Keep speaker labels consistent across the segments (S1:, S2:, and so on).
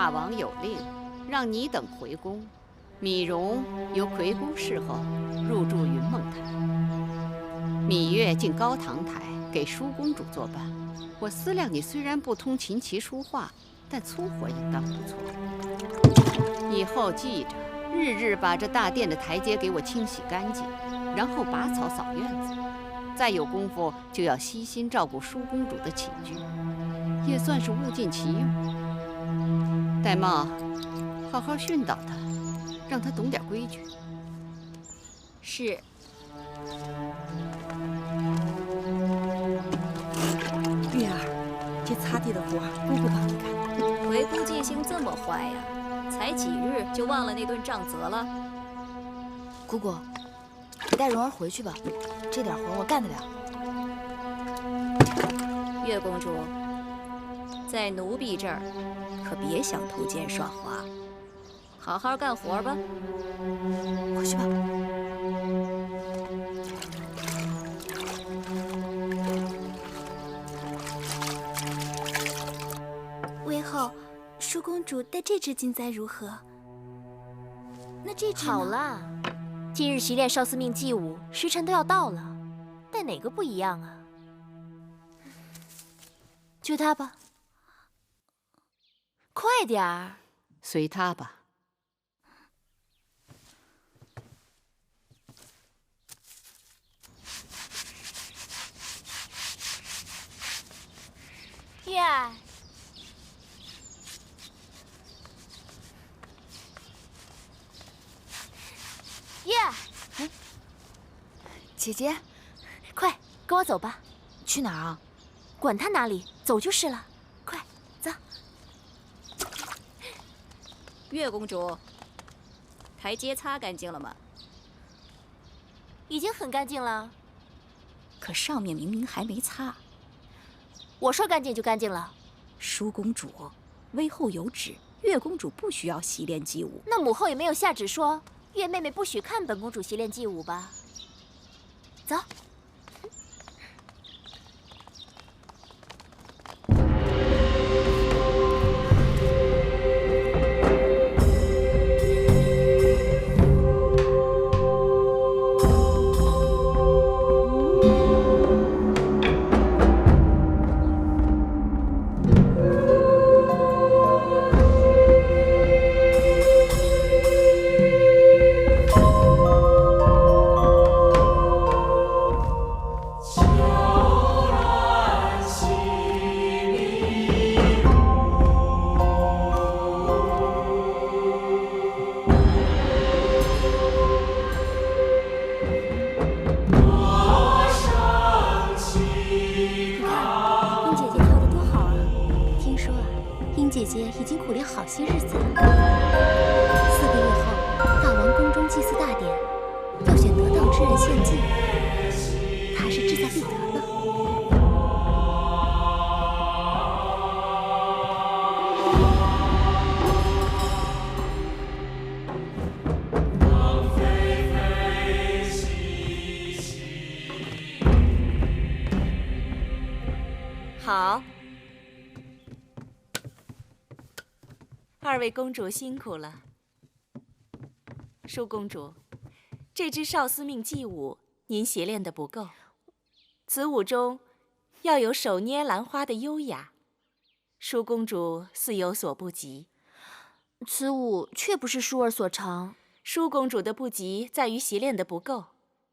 S1: 大王有令，让你等回宫。米荣由魁宫侍候入住云梦台，芈月进高堂台给舒公主作伴。我思量你虽然不通琴棋书画，但粗活应当不错。以后记着，日日把这大殿的台阶给我清洗干净，然后拔草扫院子。再有功夫就要悉心照顾舒公主的起居，也算是物尽其用。戴瑁，好好训导他，让他懂点规矩。
S2: 是。
S3: 月儿，这擦地的活姑姑帮你干。
S2: 回宫记性这么坏呀？才几日就忘了那顿杖责了？
S4: 姑姑，你带蓉儿回去吧，这点活我干得了。
S2: 月公主，在奴婢这儿可别想偷奸耍滑，好好干活吧。
S4: 回去吧。
S5: 魏后，舒公主戴这只金簪如何？那这只呢？
S6: 好啦，今日习练少司命祭舞，时辰都要到了，戴哪个不一样啊？就它吧，快点儿。
S1: 随他吧。
S6: 月儿，月儿，
S4: 姐姐，
S6: 快跟我走吧。
S4: 去哪儿啊？
S6: 管他哪里，走就是了。快走。
S2: 月公主，台阶擦干净了吗？
S6: 已经很干净了。
S2: 可上面明明还没擦。
S6: 我说干净就干净了。
S2: 舒公主，微后有旨，月公主不需要习练祭舞。
S6: 那母后也没有下旨说月妹妹不许看本公主习练祭舞吧？走。
S5: 姐姐已经苦练好些日子了。4个月后，大王宫中祭祀大典，要选得道之人献祭，她是志在必得呢。
S6: 好。2位公主辛苦了。舒公主，这支少司命祭舞您习练得不够，此舞中要有手捏兰花的优雅，舒公主似有所不及。
S4: 此舞却不是舒儿所长。
S6: 舒公主的不及在于习练得不够，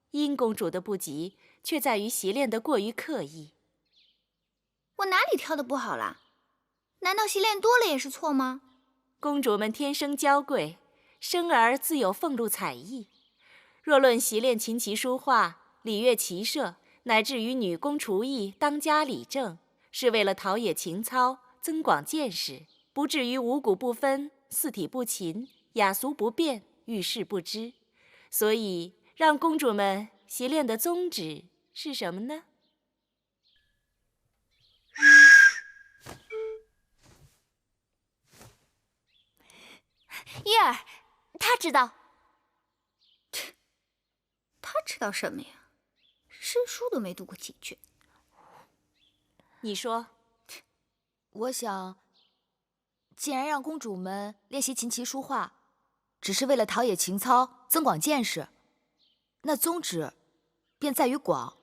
S6: 殷公主的不及却在于习练得过于刻意。
S5: 我哪里跳得不好啦？难道习练多了也是错吗？
S6: 公主们天生娇贵，生而自有俸禄彩艺。若论习练琴棋书画、礼乐骑射，乃至于女工厨艺、当家理政，是为了陶冶情操、增广见识，不至于五谷不分、四体不勤、雅俗不变、遇事不知。所以，让公主们习练的宗旨是什么呢？
S5: 叶儿，他知道。
S7: 他知道什么呀？诗书都没读过几句。
S6: 你说。
S4: 我想，既然让公主们练习琴棋书画，只是为了陶冶情操、增广见识，那宗旨便在于广，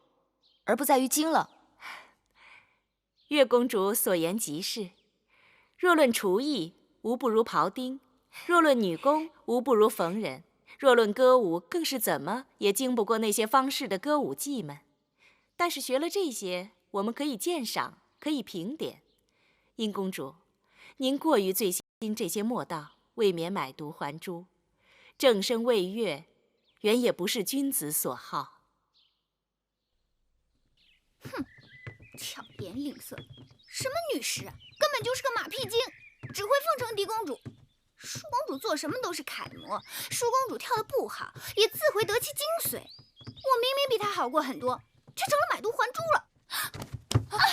S4: 而不在于精了。
S6: 月公主所言极是。若论厨艺，无不如庖丁；若论女工，无不如缝人；若论歌舞，更是怎么也经不过那些方士的歌舞伎们。但是学了这些，我们可以鉴赏，可以评点。殷公主，您过于醉心这些墨道，未免买椟还珠。正声魏乐，原也不是君子所好。
S7: 哼，巧言令色，什么女士啊，根本就是个马屁精，只会奉承狄公主。舒公主做什么都是楷模，舒公主跳得不好，也自会得其精髓。我明明比她好过很多，却成了买椟还珠了。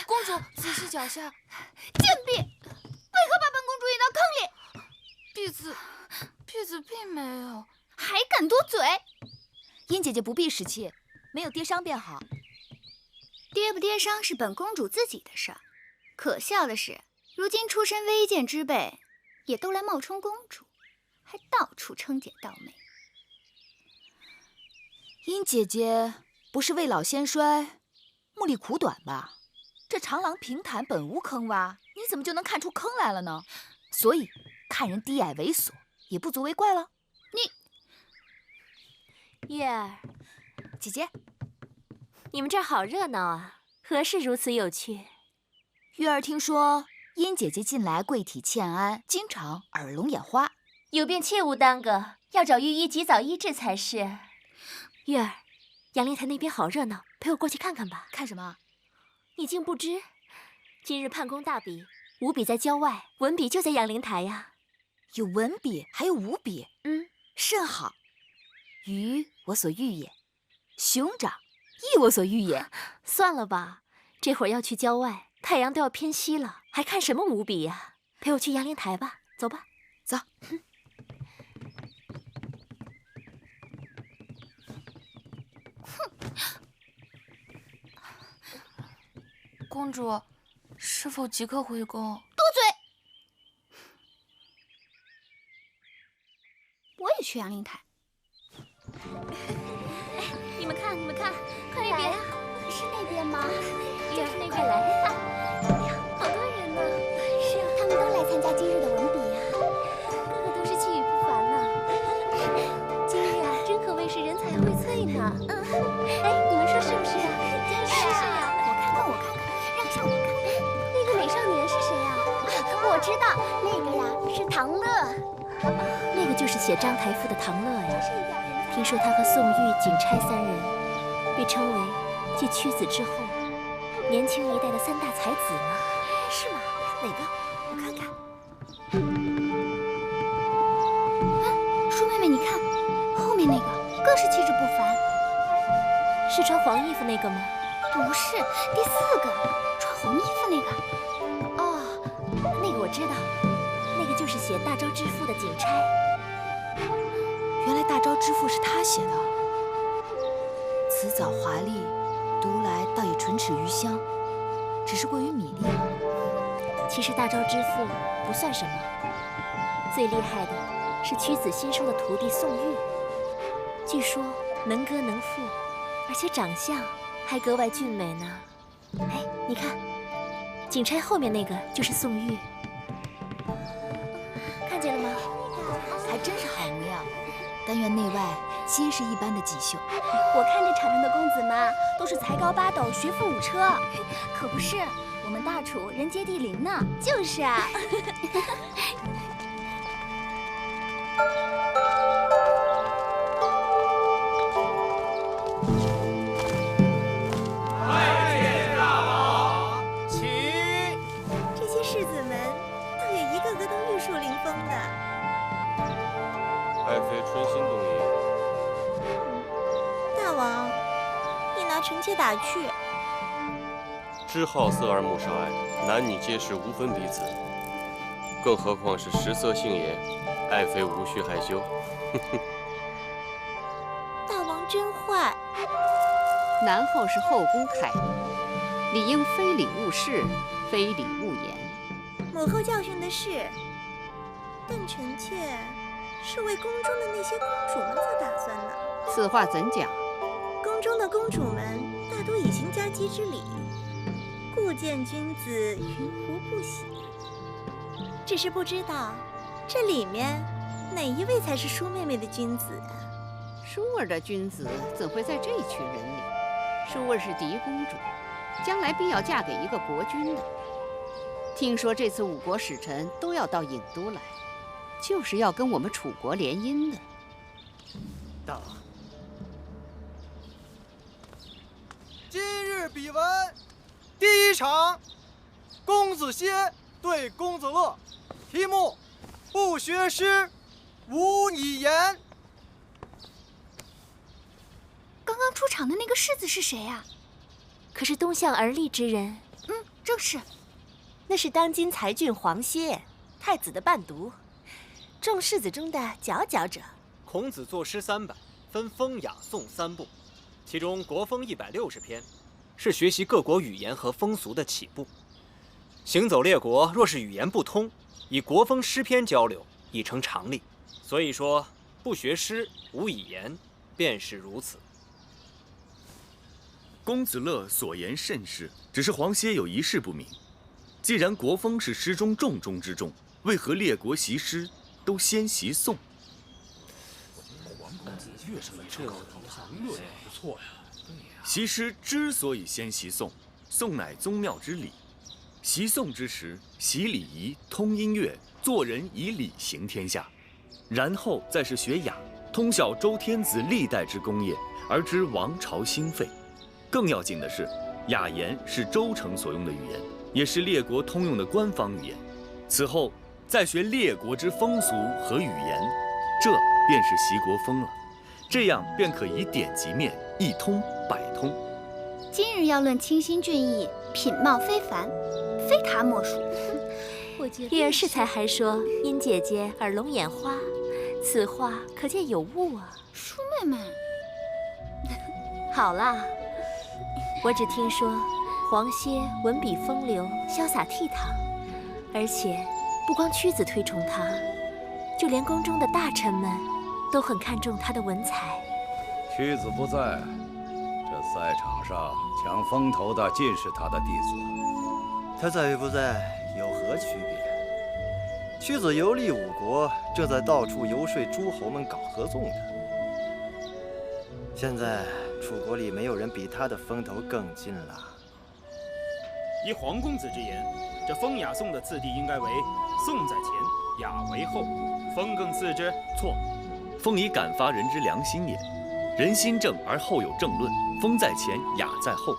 S4: 公主，仔细脚下。
S7: 贱婢，为何把本公主引到坑里？
S4: 婢子并没有。
S7: 还敢多嘴！
S4: 殷姐姐不必使气，没有跌伤便好。
S7: 跌不跌伤是本公主自己的事儿。可笑的是，如今出身微贱之辈，也都来冒充公主，还到处称姐道妹。
S4: 殷姐姐不是未老先衰，目力苦短吧？这长廊平坦本无坑洼，你怎么就能看出坑来了呢？所以看人低矮猥琐也不足为怪了。
S5: 月儿，
S4: 姐姐，
S5: 你们这儿好热闹啊，何事如此有趣？
S4: 月儿听说殷姐姐近来贵体欠安，经常耳聋眼花，
S5: 有病切勿耽搁，要找御医及早医治才是。月儿，杨凌台那边好热闹，陪我过去看看吧。
S4: 看什么？
S5: 你竟不知，今日判宫大比，武比在郊外，文比就在杨凌台呀。
S4: 有文比，还有武比，甚好。鱼我所欲也，熊掌亦我所欲也。
S5: 算了吧，这会儿要去郊外，太阳都要偏西了，还看什么武比呀？陪我去杨凌台吧，走吧。
S4: 走。
S8: 公主，是否即刻回宫？
S7: 多嘴！我也去杨凌台。
S5: 你们看，快
S7: 那边是那边吗？
S5: 就是那边来。好多人呢。是啊，他们都来参加今日的文比呀，个个都是气宇不凡呢。今日啊，真可谓是人才荟萃呢。哎，你们说是不是啊？真是啊。
S7: 我看看，让上我看看。
S5: 那个美少年是谁呀？
S7: 我知道，那个呀是唐乐。
S5: 那个就是写章台赋的唐乐呀。听说他和宋玉、景差三人被称为继屈子之后年轻一代的三大才子呢。
S7: 是吗？哪个？我看看。舒妹妹，你看，后面那个更是气质不凡。
S5: 是穿黄衣服那个吗？
S7: 不是，第4个，穿红衣服那个。
S5: 哦，那个我知道，那个就是写《大周之赋》的景差。
S4: 原来《大昭之赋》是他写的，辞藻华丽，读来倒也唇齿余香，只是过于米粒了。
S5: 其实《大昭之赋》不算什么，最厉害的是屈子新收的徒弟宋玉，据说能歌能赋，而且长相还格外俊美呢。哎，你看，景差后面那个就是宋玉，看见了吗？
S4: 还真是好模样。但愿内外皆是一般的锦绣。
S7: 我看这场上的公子们都是才高八斗，学富五车，可不是，我们大楚人杰地灵呢。就是啊。
S9: 拜见大王，起。
S3: 这些世子们倒也一个个都玉树临风的。
S9: 爱妃春心动意。
S3: 大王，你拿臣妾打趣。
S9: 知好色而慕少爱，男女皆是无分彼此。更何况是食色性也，爱妃无需害羞。
S3: 大王真坏。
S1: 男后是后宫楷模，理应非礼勿视，非礼勿言。
S3: 母后教训的是，但臣妾是为宫中的那些公主们做打算呢。
S1: 此话怎讲？
S3: 宫中的公主们大多已行家姬之礼，故见君子云胡不喜。只是不知道这里面哪一位才是舒妹妹的君子啊？
S1: 舒儿的君子怎会在这群人里？舒儿是嫡公主，将来必要嫁给一个国君的。听说这次5国使臣都要到郢都来，就是要跟我们楚国联姻的。
S10: 大王，今日比文第1场，公子歇对公子乐，题目：不学诗，无以言。
S7: 刚刚出场的那个世子是谁啊？
S6: 可是东向而立之人。
S7: 正是。
S6: 那是当今才俊黄歇，太子的伴读，众世子中的佼佼者。
S11: 孔子作诗300，分风雅颂3部，其中国风160篇，是学习各国语言和风俗的起步。行走列国，若是语言不通，以国风诗篇交流已成常例。所以说，不学诗，无以言，便是如此。
S12: 公子乐所言甚是，只是黄歇有一事不明。既然国风是诗中重中之重，为何列国习诗都先习颂？习诗之所以先习颂，颂乃宗庙之礼。习颂之时，习礼仪，通音乐，做人以礼行天下。然后再是学雅，通晓周天子历代之功业，而知王朝兴废。更要紧的是，雅言是周成所用的语言，也是列国通用的官方语言。此后再学列国之风俗和语言，这便是习国风了。这样便可以点及面，一通百通。
S7: 今日要论清新俊逸，品貌非凡，非他莫属。
S6: 月儿适才还说殷姐姐耳聋眼花，此话可见有误啊。
S7: 舒妹妹，
S6: 好啦，我只听说黄歇文笔风流，潇洒倜傥，而且不光屈子推崇他，就连宫中的大臣们都很看重他的文采。
S13: 屈子不在，这赛场上抢风头的尽是他的弟子。
S10: 他在与不在有何区别？屈子游历5国，正在到处游说诸侯们搞合纵的。现在楚国里没有人比他的风头更劲了。
S14: 依黄公子之言，这风雅颂的次第应该为颂在前，雅为后，风更次之。
S12: 错，风以感发人之良心也。人心正而后有正论，风在前，雅在后。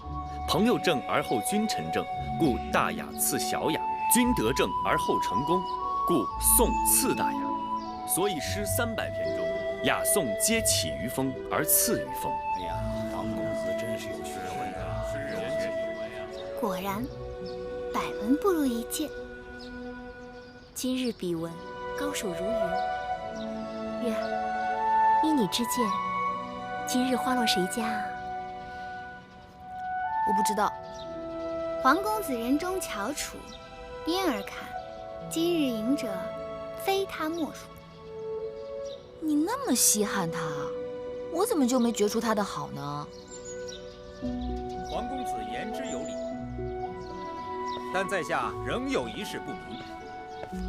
S12: 朋友正而后君臣正，故大雅次小雅；君德正而后成功，故颂次大雅。所以诗300篇中，雅颂皆起于风而次于风。
S13: 哎呀，黄公子真是有学问啊！
S7: 果然，百闻不如一见。
S6: 今日比文，高手如云。月儿，依你之见，今日花落谁家啊？
S4: 我不知道。
S7: 黄公子人中翘楚，因而看，今日赢者，非他莫属。
S4: 你那么稀罕他，我怎么就没觉出他的好呢？
S15: 黄公子言之有理，但在下仍有一事不明：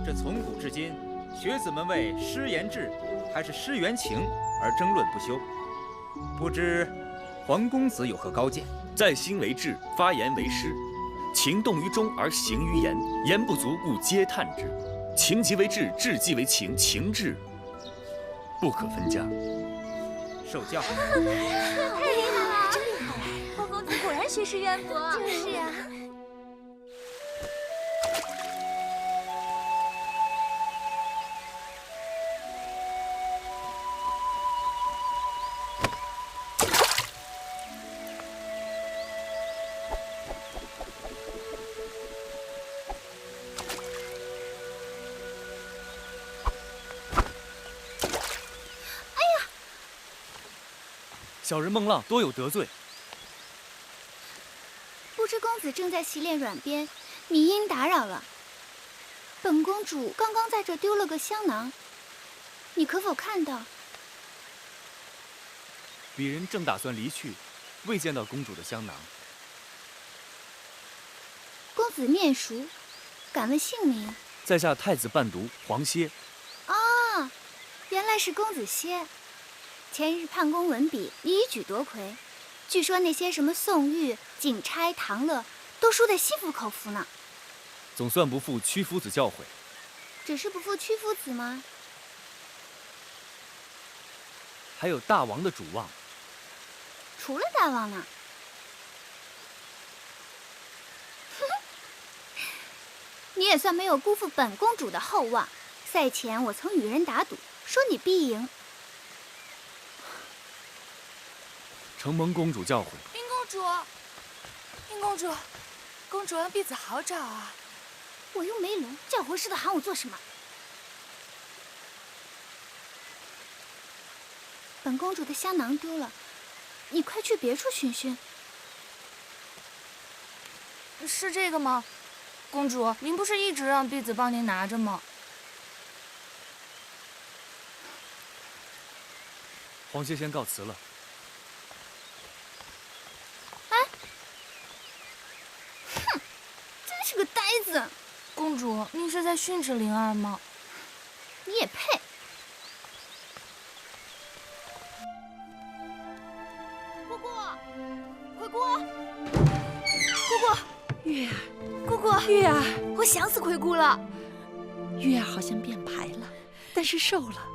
S15: 这从古至今，学子们为诗言志还是诗言情而争论不休，不知黄公子有何高见？
S12: 在心为志，发言为诗。情动于中而行于言，言不足故嗟叹之。情即为志，志即为情，情志不可分家。
S15: 受教。
S7: 太厉害了！
S4: 真厉害！黄公子果然学识渊博。
S7: 就是啊。
S12: 小人孟浪多有得罪，
S7: 不知公子正在习练软鞭，迷因打扰了。本公主刚刚在这丢了个香囊，你可否看到？
S12: 鄙人正打算离去，未见到公主的香囊。
S7: 公子面熟，敢问姓名？
S12: 在下太子伴读黄歇。
S7: 啊，原来是公子歇。前日判公文笔，你一举夺魁，据说那些什么宋玉、景钗、唐乐，都输得心服口服呢。
S12: 总算不负屈夫子教诲。
S7: 只是不负屈夫子吗？
S12: 还有大王的主望。
S7: 除了大王呢？你也算没有辜负本公主的厚望。赛前我曾与人打赌，说你必赢。
S12: 承蒙公主教诲。
S8: 殷公主，殷公主，公主让婢子好找啊！
S7: 我又没聋，叫活似的喊我做什么？本公主的香囊丢了，你快去别处寻寻。
S8: 是这个吗？公主，您不是一直让婢子帮您拿着吗？
S12: 黄歇先告辞了。
S7: 哎，哼，真是个呆子！
S8: 公主，您是在训斥灵儿吗？
S7: 你也配！姑姑，回姑，
S3: 姑姑，
S4: 月儿，
S3: 姑姑，
S4: 月儿，我想死魁姑了。
S16: 月儿好像变白了，但是瘦了。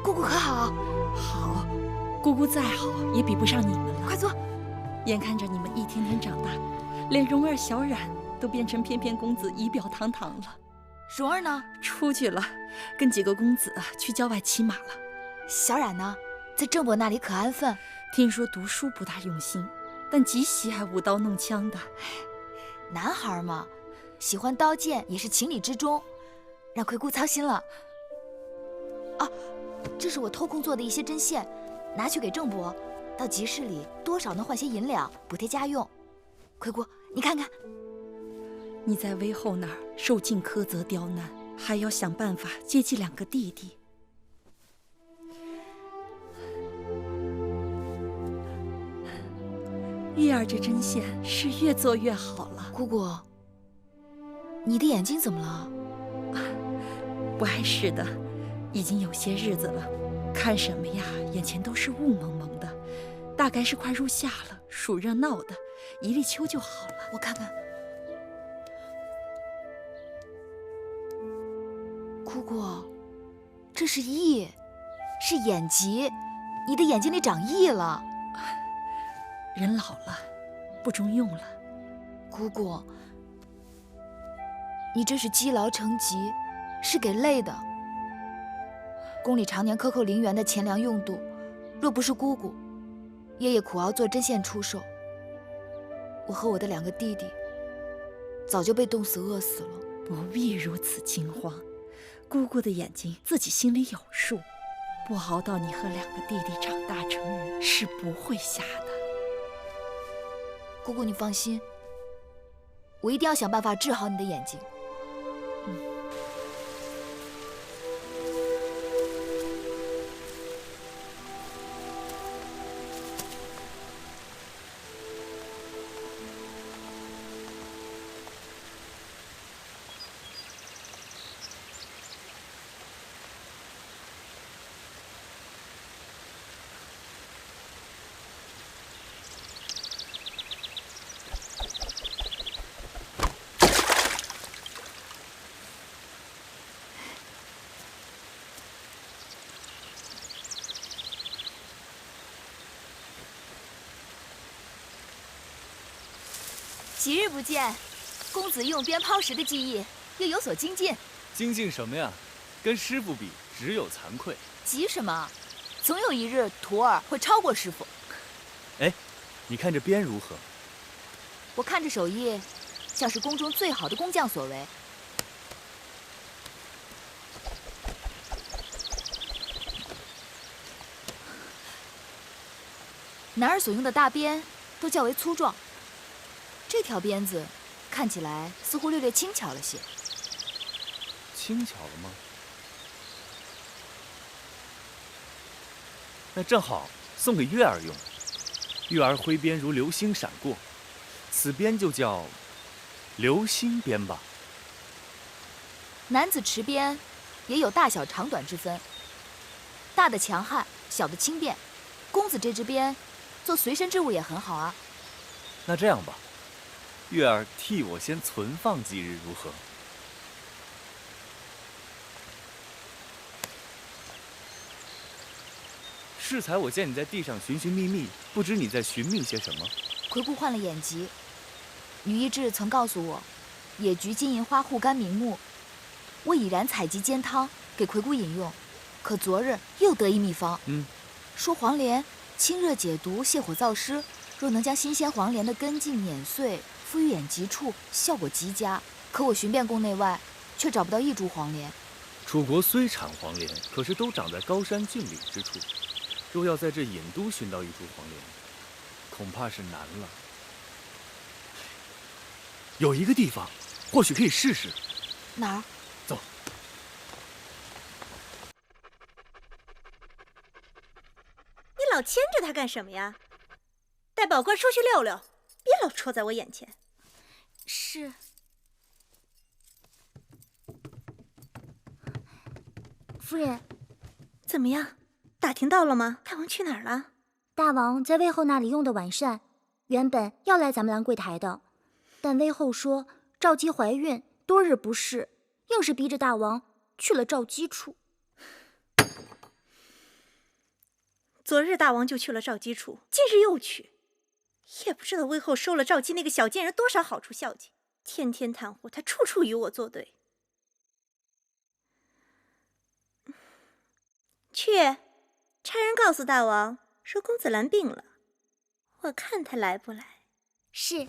S4: 姑姑可好？
S16: 好，姑姑再好也比不上你们了。
S4: 快坐。
S16: 眼看着你们一天天长大，连蓉儿、小冉都变成翩翩公子，仪表堂堂了。
S4: 蓉儿呢？
S16: 出去了，跟几个公子去郊外骑马了。
S4: 小冉呢？在郑伯那里可安分。
S16: 听说读书不大用心，但极喜爱舞刀弄枪的。
S4: 男孩嘛，喜欢刀剑也是情理之中，让魁姑操心了。啊，这是我偷空做的一些针线，拿去给郑伯，到集市里多少能换些银两，补贴家用。魁姑，你看看。
S16: 你在威后那儿受尽苛责刁难，还要想办法接济2个弟弟。月儿这针线是越做越好了。
S4: 姑姑，你的眼睛怎么了？
S16: 不碍事的，已经有些日子了，看什么呀，眼前都是雾蒙蒙的，大概是快入夏了，暑热闹的，一立秋就好了。
S4: 我看看。姑姑，这是翳，是眼疾，你的眼睛里长翳了。
S16: 人老了，不中用了。
S4: 姑姑，你这是积劳成疾，是给累的。宫里常年克扣陵园的钱粮用度，若不是姑姑，爷爷苦熬做针线出售，我和我的2个弟弟早就被冻死饿死了。
S16: 不必如此惊慌，姑姑的眼睛自己心里有数，不熬到你和2个弟弟长大成人，是不会瞎的。
S4: 姑姑，你放心，我一定要想办法治好你的眼睛。几日不见，公子用鞭抛石的技艺又有所精进。
S12: 精进什么呀？跟师傅比，只有惭愧。
S4: 急什么？总有一日徒儿会超过师傅。
S12: 哎，你看这鞭如何？
S4: 我看这手艺，像是宫中最好的工匠所为。男儿所用的大鞭都较为粗壮。这条鞭子看起来似乎略略轻巧了些。
S12: 轻巧了吗？那正好送给月儿用。月儿挥鞭如流星闪过，此鞭就叫流星鞭吧。
S4: 男子持鞭也有大小长短之分，大的强悍，小的轻便。公子这支鞭做随身之物也很好啊。
S12: 那这样吧，月儿替我先存放几日，如何？适才我见你在地上寻寻觅觅，不知你在寻觅些什么？
S4: 魁姑患了眼疾，女医治曾告诉我，野菊金银花护肝明目，我已然采集煎汤给魁姑饮用。可昨日又得一秘方，说黄连清热解毒、泻火燥湿，若能将新鲜黄连的根茎碾碎，敷于眼疾处，效果极佳。可我寻遍宫内外，却找不到一株黄连。
S12: 楚国虽产黄连，可是都长在高山峻岭之处。若要在这隐都寻到一株黄连，恐怕是难了。有一个地方，或许可以试试。
S4: 哪儿？
S12: 走。
S3: 你老牵着他干什么呀？带宝官出去溜溜，别老戳在我眼前。
S5: 是。夫人，
S3: 怎么样？打听到了吗？大王去哪儿了？
S5: 大王在魏后那里用的晚膳，原本要来咱们兰桂台的，但魏后说赵姬怀孕，多日不适，硬是逼着大王去了赵姬处。
S3: 昨日大王就去了赵姬处，今日又去，也不知道魏后收了赵姬那个小贱人多少好处孝敬，天天袒护他，处处与我作对。去，差人告诉大王说公子兰病了，我看他来不来。
S5: 是。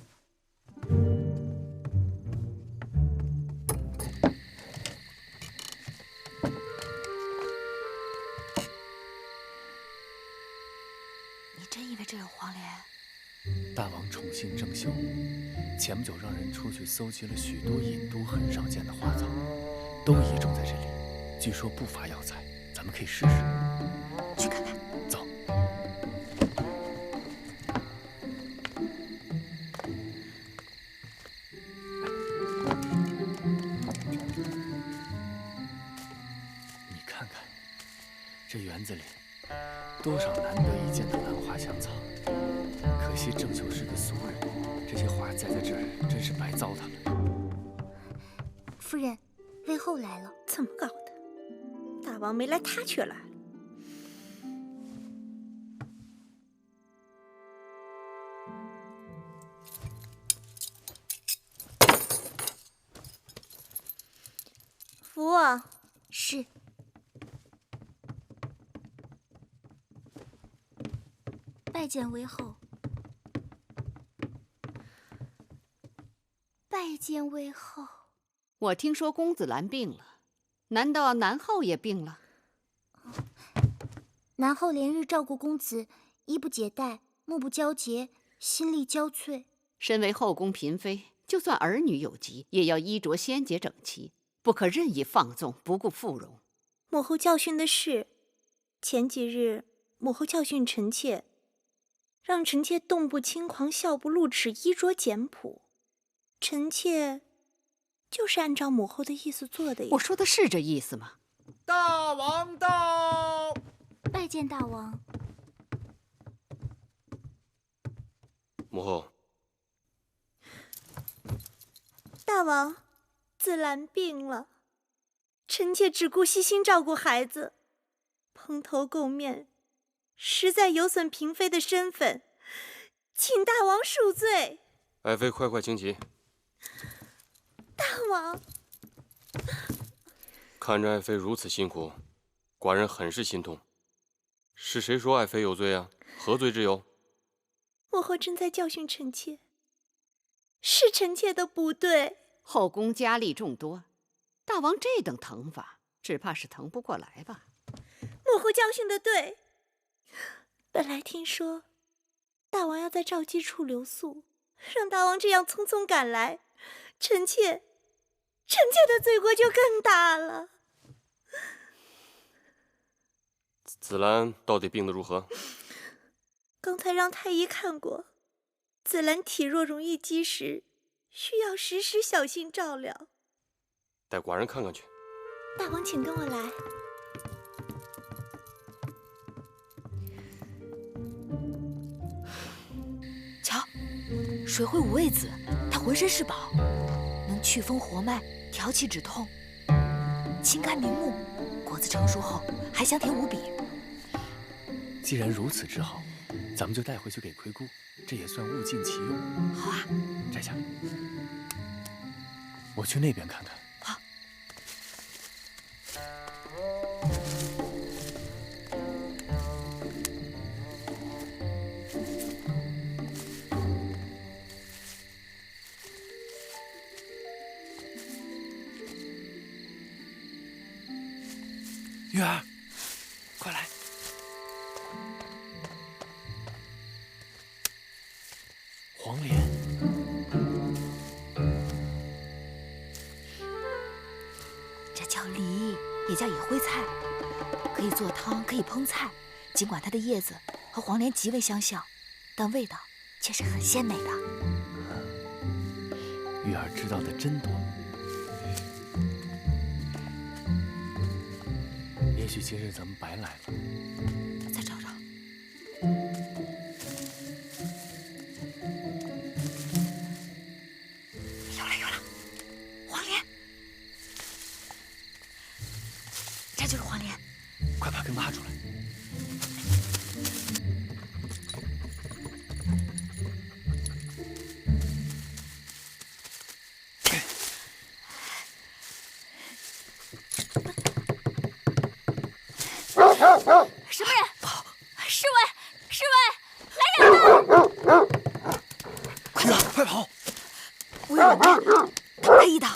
S4: 你真以为这有黄连？
S12: 大王宠信正秀，前不久让人出去搜集了许多隐都很少见的花草，都移种在这里，据说不乏药材，咱们可以试试。
S4: 去看看。
S12: 走。你看看，这园子里多少难得一见的兰花香草，可惜郑秀是个俗人，这些花栽在这儿真是白糟蹋了。
S5: 夫人，魏后来了。
S3: 怎么搞的？大王没来，他却来了。扶我。
S5: 是。拜见魏后。拜见魏后。
S1: 我听说公子兰病了，难道南后也病了？
S5: 南后连日照顾公子，衣不解带，目不交睫，心力交瘁。
S1: 身为后宫嫔妃，就算儿女有疾，也要衣着鲜洁整齐，不可任意放纵，不顾妇容。
S3: 母后教训的是，前几日母后教训臣妾，让臣妾动不轻狂，笑不露齿，衣着简朴。臣妾就是按照母后的意思做的呀。
S1: 我说的是这意思吗？
S10: 大王到！
S5: 拜见大王。
S9: 母后。
S3: 大王，子兰病了，臣妾只顾悉心照顾孩子，蓬头垢面，实在有损嫔妃的身份，请大王恕罪。
S9: 爱妃快快请起。
S3: 大王，
S9: 看着爱妃如此辛苦，寡人很是心痛。是谁说爱妃有罪啊？何罪之有？
S3: 母后正在教训臣妾，是臣妾的不对。
S1: 后宫佳丽众多，大王这等疼法，只怕是疼不过来吧？
S3: 母后教训的对。本来听说大王要在赵姬处留宿，让大王这样匆匆赶来，臣妾臣妾的罪过就更大了。
S9: 紫兰到底病得如何？
S3: 刚才让太医看过，紫兰体弱容易积食，需要时时小心照料。
S9: 带寡人看看去。
S3: 大王，请跟我来。
S4: 瞧，水会五味子，它浑身是宝，能祛风活脉、调气止痛，清肝明目。果子成熟后还香甜无比。
S12: 既然如此之好，咱们就带回去给魁姑，这也算物尽其用。
S4: 好啊，
S12: 摘下。我去那边看看。
S4: 好。
S12: 玉儿，快来！黄连，
S4: 这叫梨，也叫野灰菜，可以做汤，可以烹菜。尽管它的叶子和黄连极为相像，但味道却是很鲜美的。
S12: 玉儿知道的真多。也许今日咱们白来了。
S4: 再找找。有了，黄连，这就是黄连。
S12: 快把根挖出来。
S7: 什么人？侍卫，侍卫，来人呐！
S12: 快走，快跑！
S4: 我有人，他一刀，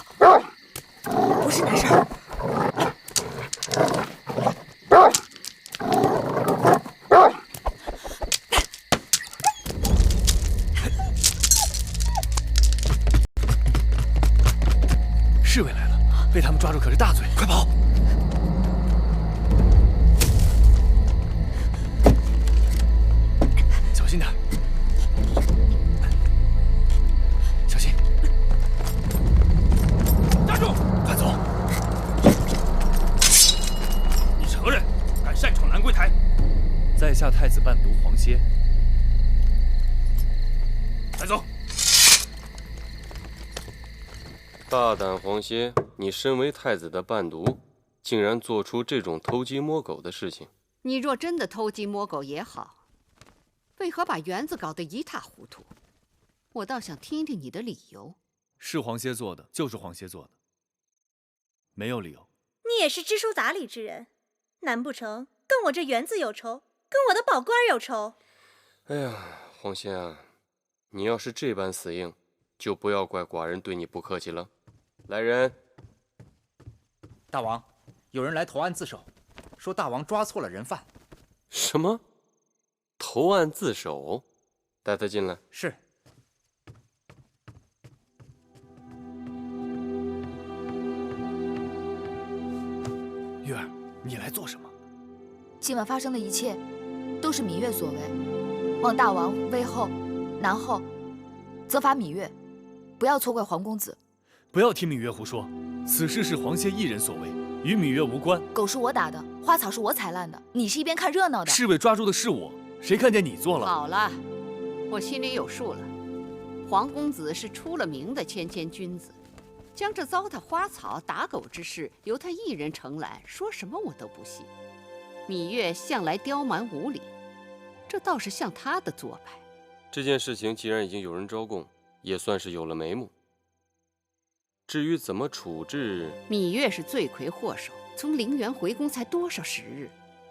S4: 不是难事儿。
S12: 侍卫来了，被他们抓住可是大罪，快跑！小心点，小心！
S14: 站住！
S12: 快走！
S14: 你承认敢擅闯兰桂台？
S12: 在下太子伴读黄歇。
S14: 带走！
S9: 大胆黄歇，你身为太子的伴读，竟然做出这种偷鸡摸狗的事情。
S1: 你若真的偷鸡摸狗也好，为何把园子搞得一塌糊涂？我倒想听听你的理由。
S12: 是黄歇做的，就是黄歇做的，没有理由。
S3: 你也是知书达理之人，难不成跟我这园子有仇，跟我的宝官有仇？
S9: 哎呀，黄歇啊，你要是这般死硬，就不要怪寡人对你不客气了。来人！
S15: 大王，有人来投案自首，说大王抓错了人犯。
S9: 什么？投案自首？带他进来。
S15: 是。
S12: 玉儿，你来做什么？
S4: 今晚发生的一切，都是芈月所为。望大王威后、南后，责罚芈月，不要错怪黄公子。
S12: 不要听芈月胡说，此事是黄歇一人所为，与芈月无关。
S4: 狗是我打的，花草是我采烂的，你是一边看热闹的。
S12: 侍卫抓住的是我，谁看见你做了？
S1: 好了，我心里有数了。黄公子是出了名的谦谦君子，将这糟蹋花草、打狗之事由他一人承揽，说什么我都不信。芈月向来刁蛮无理，这倒是像他的做派。
S9: 这件事情既然已经有人招供，也算是有了眉目。至于怎么处置，
S1: 芈月是罪魁祸首，从陵园回宫才多少时日，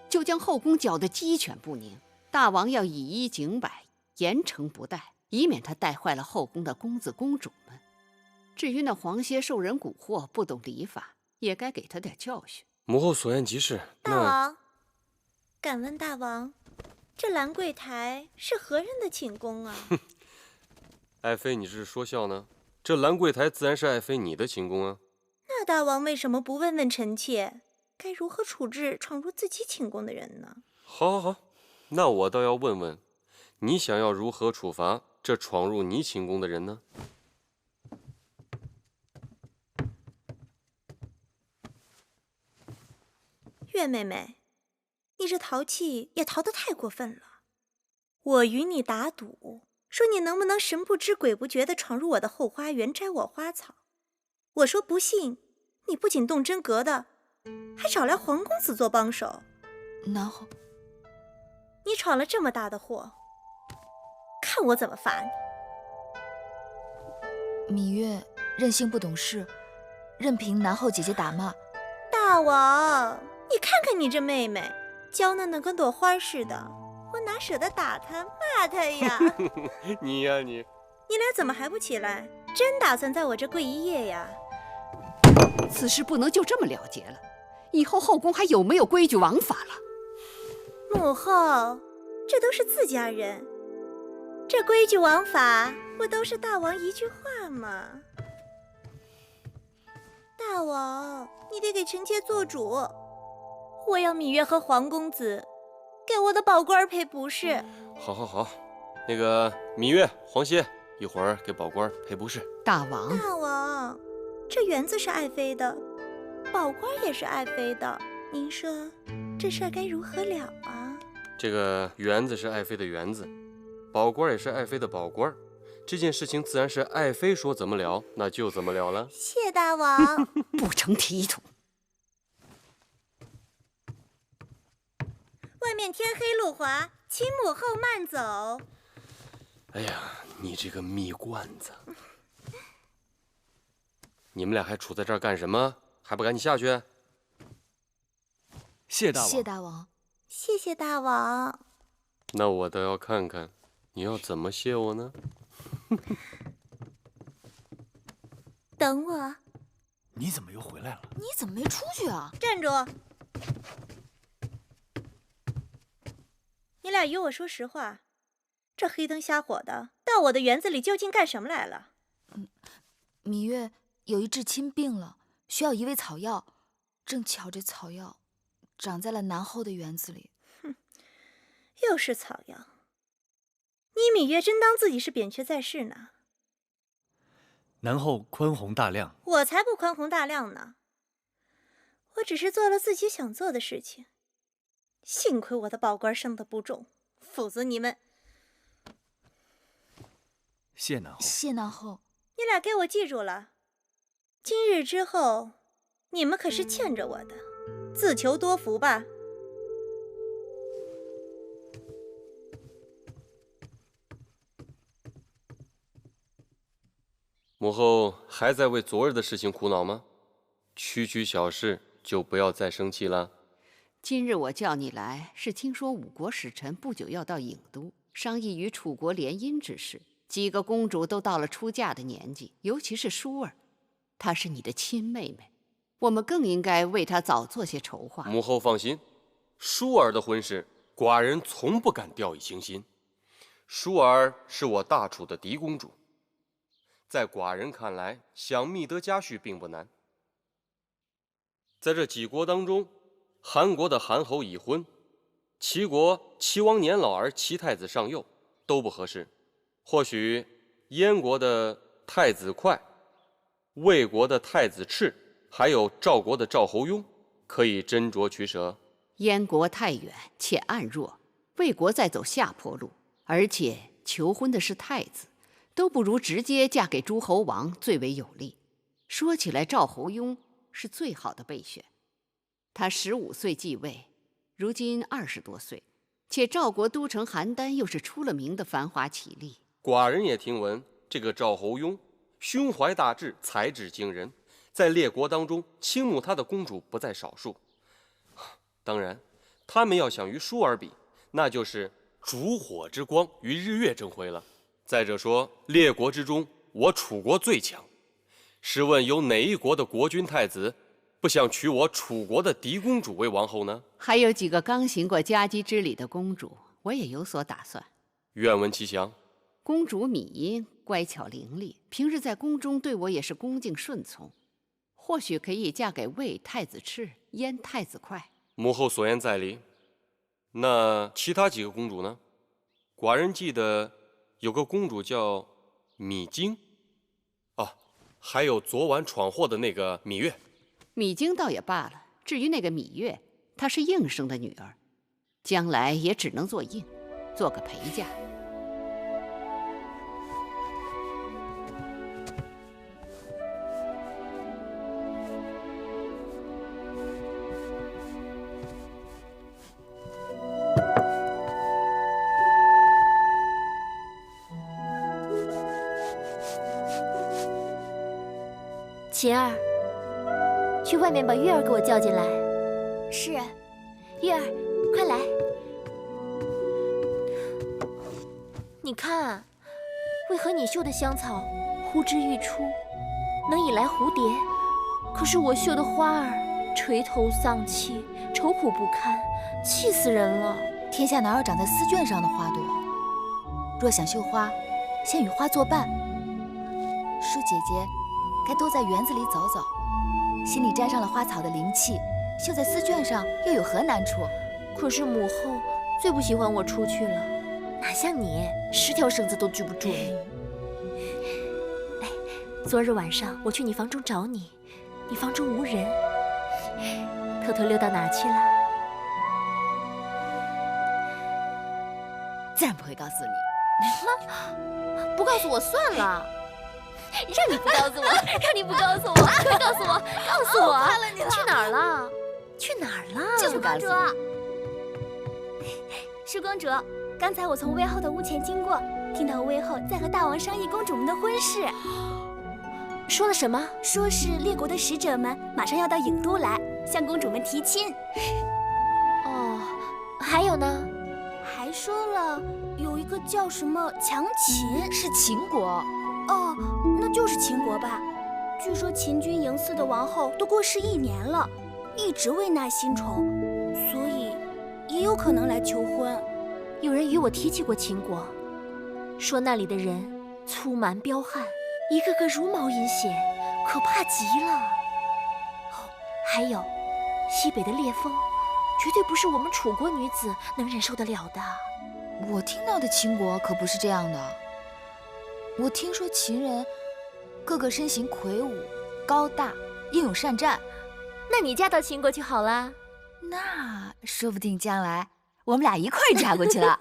S1: 就将后宫搅得鸡犬不宁。大王要以一警百，严惩不贷，以免他带坏了后宫的公子公主们。至于那黄歇受人蛊惑，不懂礼法，也该给他点教训。
S9: 母后所言极是。
S3: 大王，敢问大王，这兰桂台是何人的寝宫啊？
S9: 爱妃，你是说笑呢？这兰桂台自然是爱妃你的寝宫啊。
S3: 大王为什么不问问臣妾，该如何处置闯入自己寝宫的人呢？
S9: 好，好，好，那我倒要问问，你想要如何处罚这闯入你寝宫的人呢？
S3: 月妹妹，你这淘气也淘得太过分了。我与你打赌，说你能不能神不知鬼不觉地闯入我的后花园摘我花草。我说不信，你不仅动真格的，还找来黄公子做帮手。
S4: 然后
S3: 你闯了这么大的祸，看我怎么罚你！
S4: 芈月任性不懂事，任凭南后姐姐打骂。
S3: 大王，你看看你这妹妹，娇嫩的跟朵花似的，我哪舍得打她骂她呀？
S9: 你呀你，
S3: 你俩怎么还不起来？真打算在我这跪一夜呀？
S1: 此事不能就这么了结了，以后后宫还有没有规矩王法了？
S3: 母后，这都是自家人，这规矩王法不都是大王一句话吗？大王，你得给臣妾做主，我要芈月和黄公子给我的宝官赔不是。
S9: 好，好，好，那个芈月、黄歇，一会儿给宝官赔不是。
S1: 大王，
S3: 大王，这园子是爱妃的，宝官也是爱妃的，您说这事儿该如何了啊？
S9: 这个园子是爱妃的园子，宝官也是爱妃的宝官，这件事情自然是爱妃说怎么了，那就怎么了了。
S3: 谢大王。
S1: 不成体统。
S3: 外面天黑路滑，请母后慢走。
S9: 哎呀，你这个蜜罐子！你们俩还杵在这儿干什么？还不赶紧下去？
S12: 谢大王。
S4: 谢大王。
S3: 谢谢大王。
S9: 那我倒要看看，你要怎么谢我呢？
S3: 等我。
S12: 你怎么又回来了？
S4: 你怎么没出去啊？
S3: 站住！你俩与我说实话，这黑灯瞎火的，到我的园子里究竟干什么来了？
S4: 芈月有一至亲病了，需要一味草药，正巧这草药长在了南后的园子里。
S3: 哼，又是草药！你芈月真当自己是扁鹊在世呢？
S12: 南后宽宏大量，
S3: 我才不宽宏大量呢！我只是做了自己想做的事情。幸亏我的宝官生得不重，否则你们……
S12: 谢南后。
S4: 谢南后，
S3: 你俩给我记住了，今日之后，你们可是欠着我的，自求多福吧。
S9: 母后还在为昨日的事情苦恼吗？区区小事就不要再生气了。
S1: 今日我叫你来，是听说五国使臣不久要到郢都，商议与楚国联姻之事。几个公主都到了出嫁的年纪，尤其是舒儿，她是你的亲妹妹，我们更应该为她早做些筹划。
S9: 母后放心，舒儿的婚事，寡人从不敢掉以轻心。舒儿是我大楚的嫡公主，在寡人看来，想觅得佳婿并不难。在这几国当中，韩国的韩侯已婚，齐国齐王年老而齐太子尚幼，都不合适。或许燕国的太子哙、魏国的太子赤，还有赵国的赵侯雍，可以斟酌取舍。
S1: 燕国太远且暗弱，魏国在走下坡路，而且求婚的是太子，都不如直接嫁给诸侯王最为有利。说起来，赵侯雍是最好的备选。他15岁继位，如今20多岁，且赵国都城邯郸又是出了名的繁华绮丽。
S9: 寡人也听闻，这个赵侯雍胸怀大志，才智惊人，在列国当中倾慕他的公主不在少数。当然，他们要想与舒儿比，那就是烛火之光与日月争辉了。再者说，列国之中，我楚国最强。试问有哪一国的国君太子不想娶我楚国的嫡公主为王后呢？
S1: 还有几个刚行过佳姬之礼的公主，我也有所打算。
S9: 愿闻其详。
S1: 公主芈音乖巧伶俐，平日在宫中对我也是恭敬顺从。或许可以嫁给魏太子赤，燕太子快。
S9: 母后所言在理。那其他几个公主呢？寡人记得有个公主叫芈京，啊，还有昨晚闯祸的那个芈月。
S1: 芈京倒也罢了，至于那个芈月，她是应生的女儿，将来也只能做应，做个陪嫁。
S5: 琴儿，去外面把月儿给我叫进来。
S7: 是，
S5: 月儿，快来。你看，为何你绣的香草呼之欲出，能引来蝴蝶？可是我绣的花儿垂头丧气，愁苦不堪，气死人了。
S4: 天下哪有长在丝绢上的花朵？若想绣花，先与花作伴。舒姐姐该多在园子里走走，心里沾上了花草的灵气，绣在丝绢上又有何难处？
S5: 可是母后最不喜欢我出去了，哪像你10条绳子都拘不住你。哎，昨日晚上我去你房中找你，你房中无人，偷偷溜到哪儿去了？
S4: 自然不会告诉你。
S5: 不告诉我算了。让你不告诉我，让你不告诉我，快告诉我，告诉我，
S7: 快了你了！
S5: 去哪儿了？去哪儿了？
S7: 就是公主。舒公主，刚才我从魏后的屋前经过，听到魏后在和大王商议公主们的婚事。
S5: 说了什么？
S7: 说是列国的使者们马上要到郢都来，向公主们提亲。
S5: 哦，还有呢？
S7: 还说了有一个叫什么强秦，
S4: 是秦国。
S7: 哦，那就是秦国吧。据说秦军嬴驷的王后都过世1年了，一直未纳新宠，所以也有可能来求婚。
S5: 有人与我提起过秦国，说那里的人粗蛮彪悍，一个个如毛饮血，可怕极了。哦，还有西北的烈风，绝对不是我们楚国女子能忍受得了的。
S4: 我听到的秦国可不是这样的。我听说秦人个个身形魁梧高大，英勇善战。
S5: 那你嫁到秦国去好啦。
S4: 那说不定将来我们俩一块儿嫁过去了。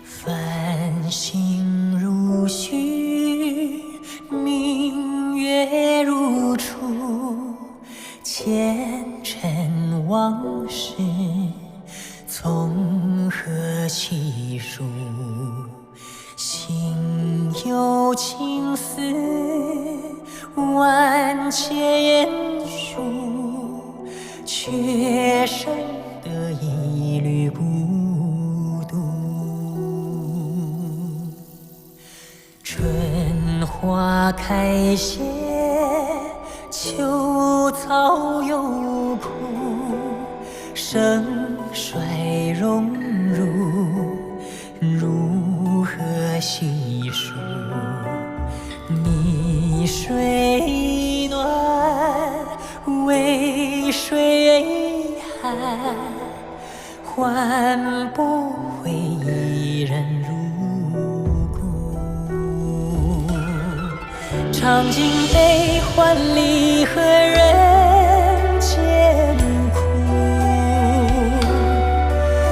S17: 繁星如许，明月如初，前尘往事从何起数？心有情丝万千束，却生得一缕孤独。春花开谢，秋草又枯，盛衰荣辱，如何细数？泥水暖，渭水寒，换不回一人如故。尝尽悲欢离合人间苦，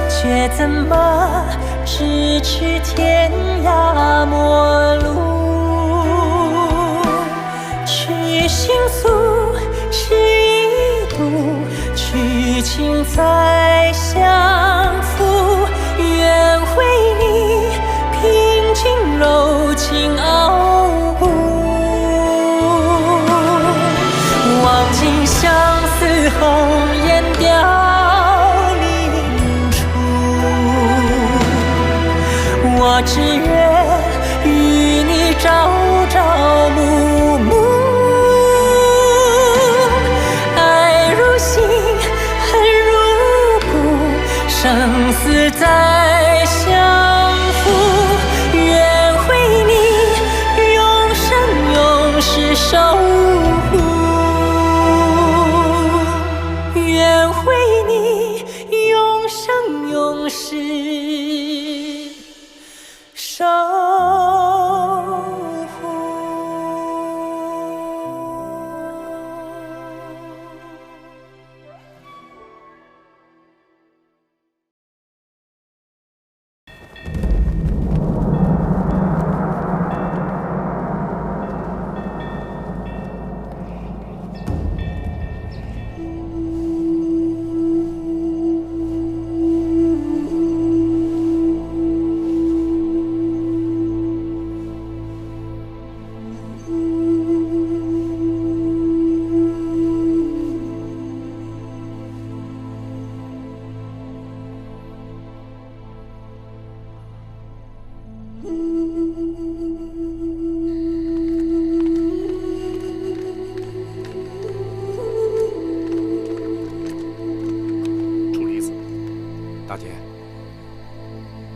S17: 却怎么咫尺天涯陌路？去心诉，是一度，去情再相负。愿为你平静柔情傲骨，望尽相思红颜凋零处。我只愿与你朝朝生死再相负，愿为你永生永世守护，愿为你永生永世守护。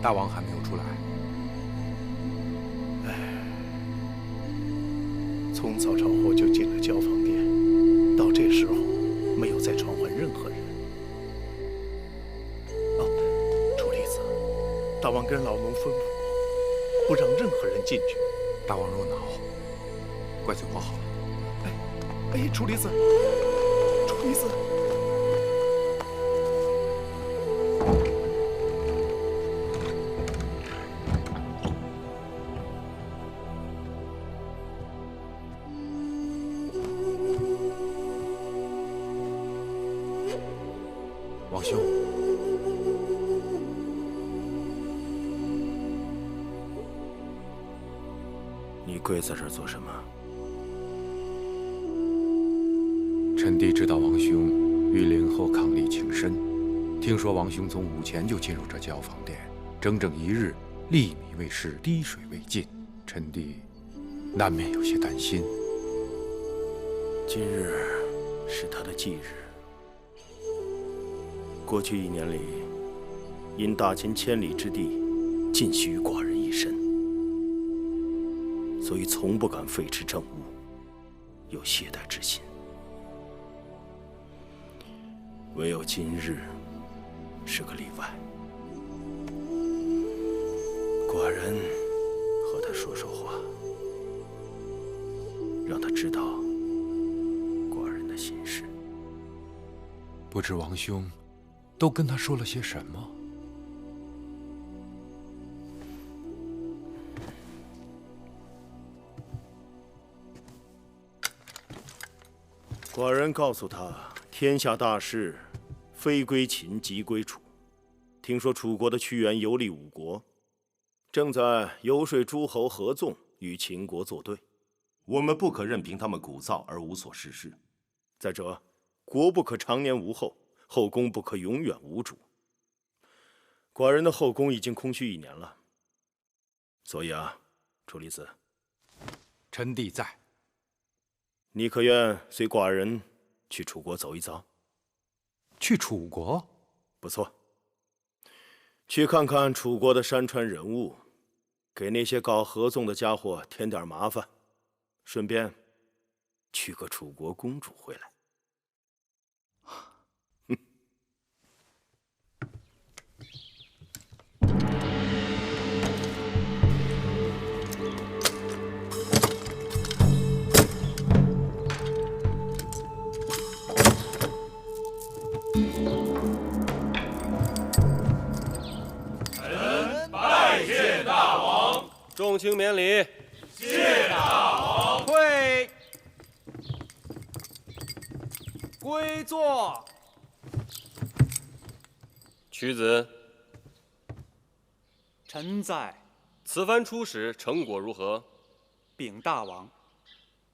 S18: 大王还没有出来。
S19: 从早朝后就进了交房殿，到这时候没有再传唤任何人。楚离子，大王跟老农吩咐过，不让任何人进去。
S18: 大王若恼，怪罪我好了。
S19: 楚离子，楚离子。
S18: 王兄，
S20: 你跪在这儿做什么？
S18: 臣弟知道王兄玉林后伉俪情深，听说王兄从午前就进入这交房殿，整整一日，粒米未食，滴水未进，臣弟难免有些担心。
S20: 今日是他的忌日。过去1年里，因大秦千里之地尽系于寡人一身，所以从不敢废弛政务，有懈怠之心。唯有今日是个例外。寡人和他说说话，让他知道寡人的心事。
S18: 不知王兄都跟他说了些什么？
S20: 寡人告诉他，天下大事，非归秦即归楚。听说楚国的屈原游历5国，正在游说诸侯合纵，与秦国作对。
S21: 我们不可任凭他们鼓噪而无所事事。
S20: 再者，国不可常年无后，后宫不可永远无主。寡人的后宫已经空虚1年了，所以楚离子，
S18: 臣弟在。
S20: 你可愿随寡人去楚国走一遭？
S18: 去楚国？
S20: 不错，去看看楚国的山川人物，给那些搞合纵的家伙添点麻烦，顺便娶个楚国公主回来。
S9: 臣拜谢大王。众卿免礼。
S14: 谢大王。会。归坐。
S9: 屈子。
S14: 臣在。
S9: 此番出使成果如何？
S14: 禀大王，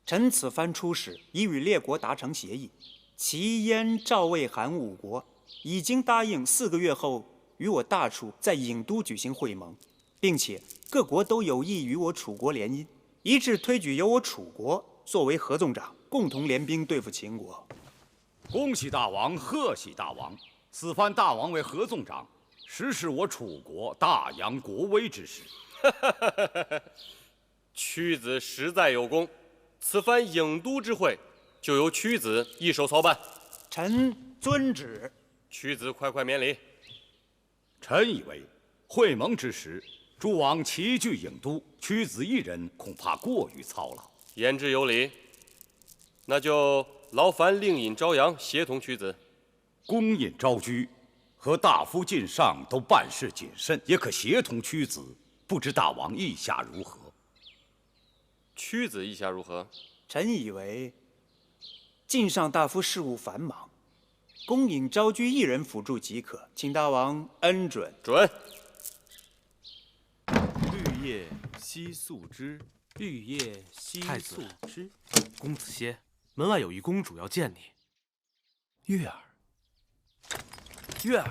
S14: 臣此番出使已与列国达成协议，齐、燕、赵、魏、韩5国已经答应4个月后与我大楚在郢都举行会盟，并且各国都有意与我楚国联姻，一致推举由我楚国作为合纵长，共同联兵对付秦国。
S13: 恭喜大王，贺喜大王！此番大王为合纵长，实是我楚国大扬国威之时。
S9: 屈子实在有功，此番郢都之会，就由屈子一手操办。
S14: 臣遵旨。
S9: 屈子快免礼。
S13: 臣以为，会盟之时，诸王齐聚郢都，屈子一人恐怕过于操劳。
S9: 言之有理，那就劳烦令尹朝阳协同屈子。
S13: 公尹昭居和大夫晋上都办事谨慎，也可协同屈子。不知大王意下如何？
S9: 屈子意下如何？
S14: 臣以为，晋上大夫事务繁忙，公尹昭居一人辅助即可，请大王恩准。
S9: 准。
S12: 绿叶惜素枝，
S2: 绿叶惜素枝。公子歇，门外有一公主要见你。
S12: 月儿，月儿。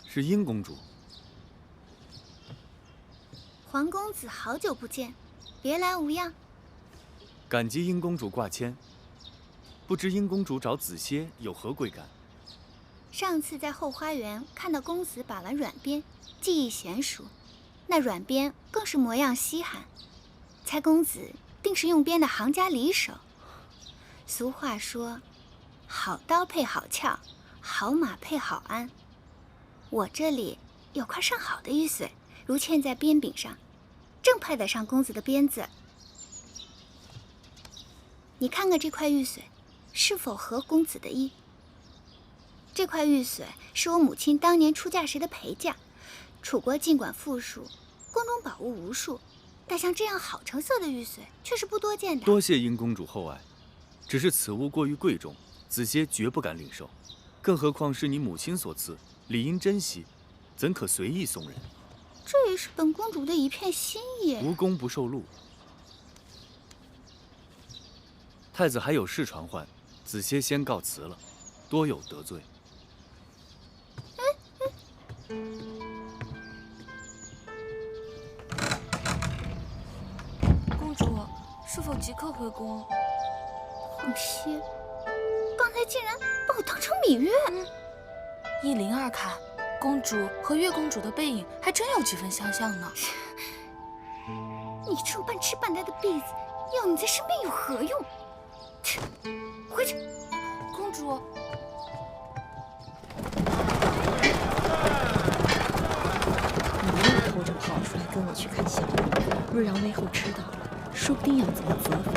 S12: 是殷公主。
S7: 皇公子好久不见，别来无恙。
S12: 感激殷公主挂牵，不知殷公主找子歇有何贵干？
S7: 上次在后花园看到公子把玩软鞭，技艺娴熟，那软鞭更是模样稀罕，猜公子定是用鞭的行家里手。俗话说，好刀配好鞘，好马配好鞍。我这里有块上好的玉髓，如嵌在鞭柄上，正配得上公子的鞭子。你看看这块玉髓，是否合公子的意？这块玉髓是我母亲当年出嫁时的陪嫁。楚国尽管富庶，宫中宝物无数，但像这样好成色的玉髓却是不多见的。
S12: 多谢殷公主厚爱，只是此物过于贵重，子歇绝不敢领受。更何况是你母亲所赐，理应珍惜，怎可随意送人？
S7: 这也是本公主的一片心意。
S12: 无功不受禄。太子还有事传唤，子歇先告辞了，多有得罪。
S8: 公主是否即刻回宫？
S7: 皇歇，刚才竟然把我当成芈月。
S8: 依灵儿看，公主和月公主的背影还真有几分相像呢。
S7: 你这种半吃半呆的婢子，要你在身边有何用？回去。
S8: 公主。
S16: 你又偷着跑出来跟我去看小玉，若让魏后知道了，说不定要怎么责罚。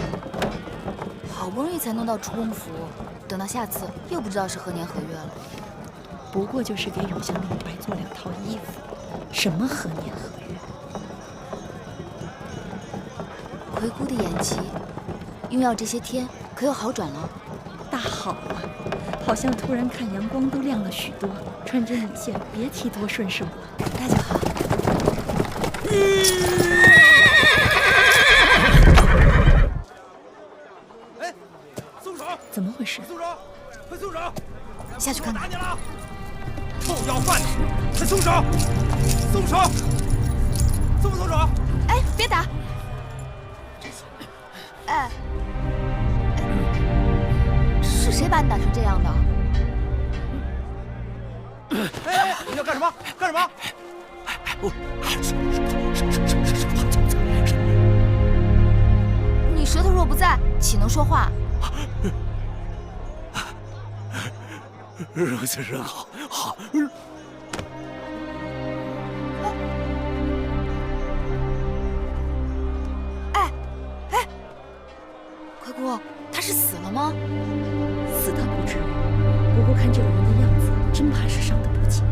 S4: 好不容易才弄到出宫服，等到下次又不知道是何年何月了。
S16: 不过就是给永香李白做2套衣服，什么何年何月？
S4: 葵姑的眼疾，用药这些天可有好转了？
S16: 大好了，好像突然看阳光都亮了许多，穿针引线别提多顺手了。
S4: 那就好。
S10: 哎，松手！
S16: 怎么回事？
S10: 松手！快松手！
S4: 下去看看。
S10: 打你了！臭要饭的，快松手！松手！松不松手？
S4: 哎，别打！哎，是谁把你打成这样的？
S10: 哎，你要干什么？干什么？
S4: 你舌头若不在，岂能说话？
S13: 荣先生好，好。
S4: 葵姑，他是死了吗？
S16: 死倒不至于，不过看这个人的样子，真怕是伤得不轻。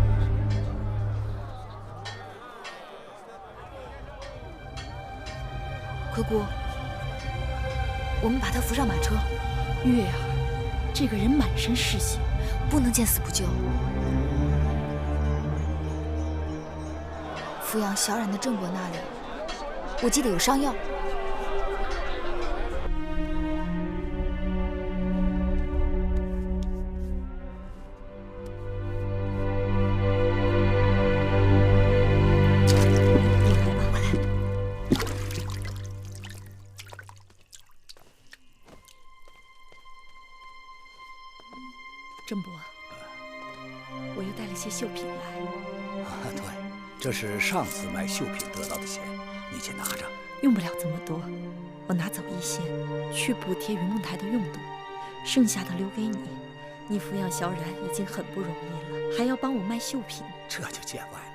S4: 葵姑，我们把他扶上马车。
S16: 月儿，这个人满身是血，
S4: 不能见死不救。扶阳小冉的正脖那里，我记得有伤药。
S16: 郑伯，我又带了些绣品来。
S11: 对，这是上次卖绣品得到的钱，你先拿着。
S16: 用不了这么多，我拿走一些，去补贴云梦台的用度，剩下的留给你。你抚养小冉已经很不容易了，还要帮我卖绣品，
S11: 这就见外了。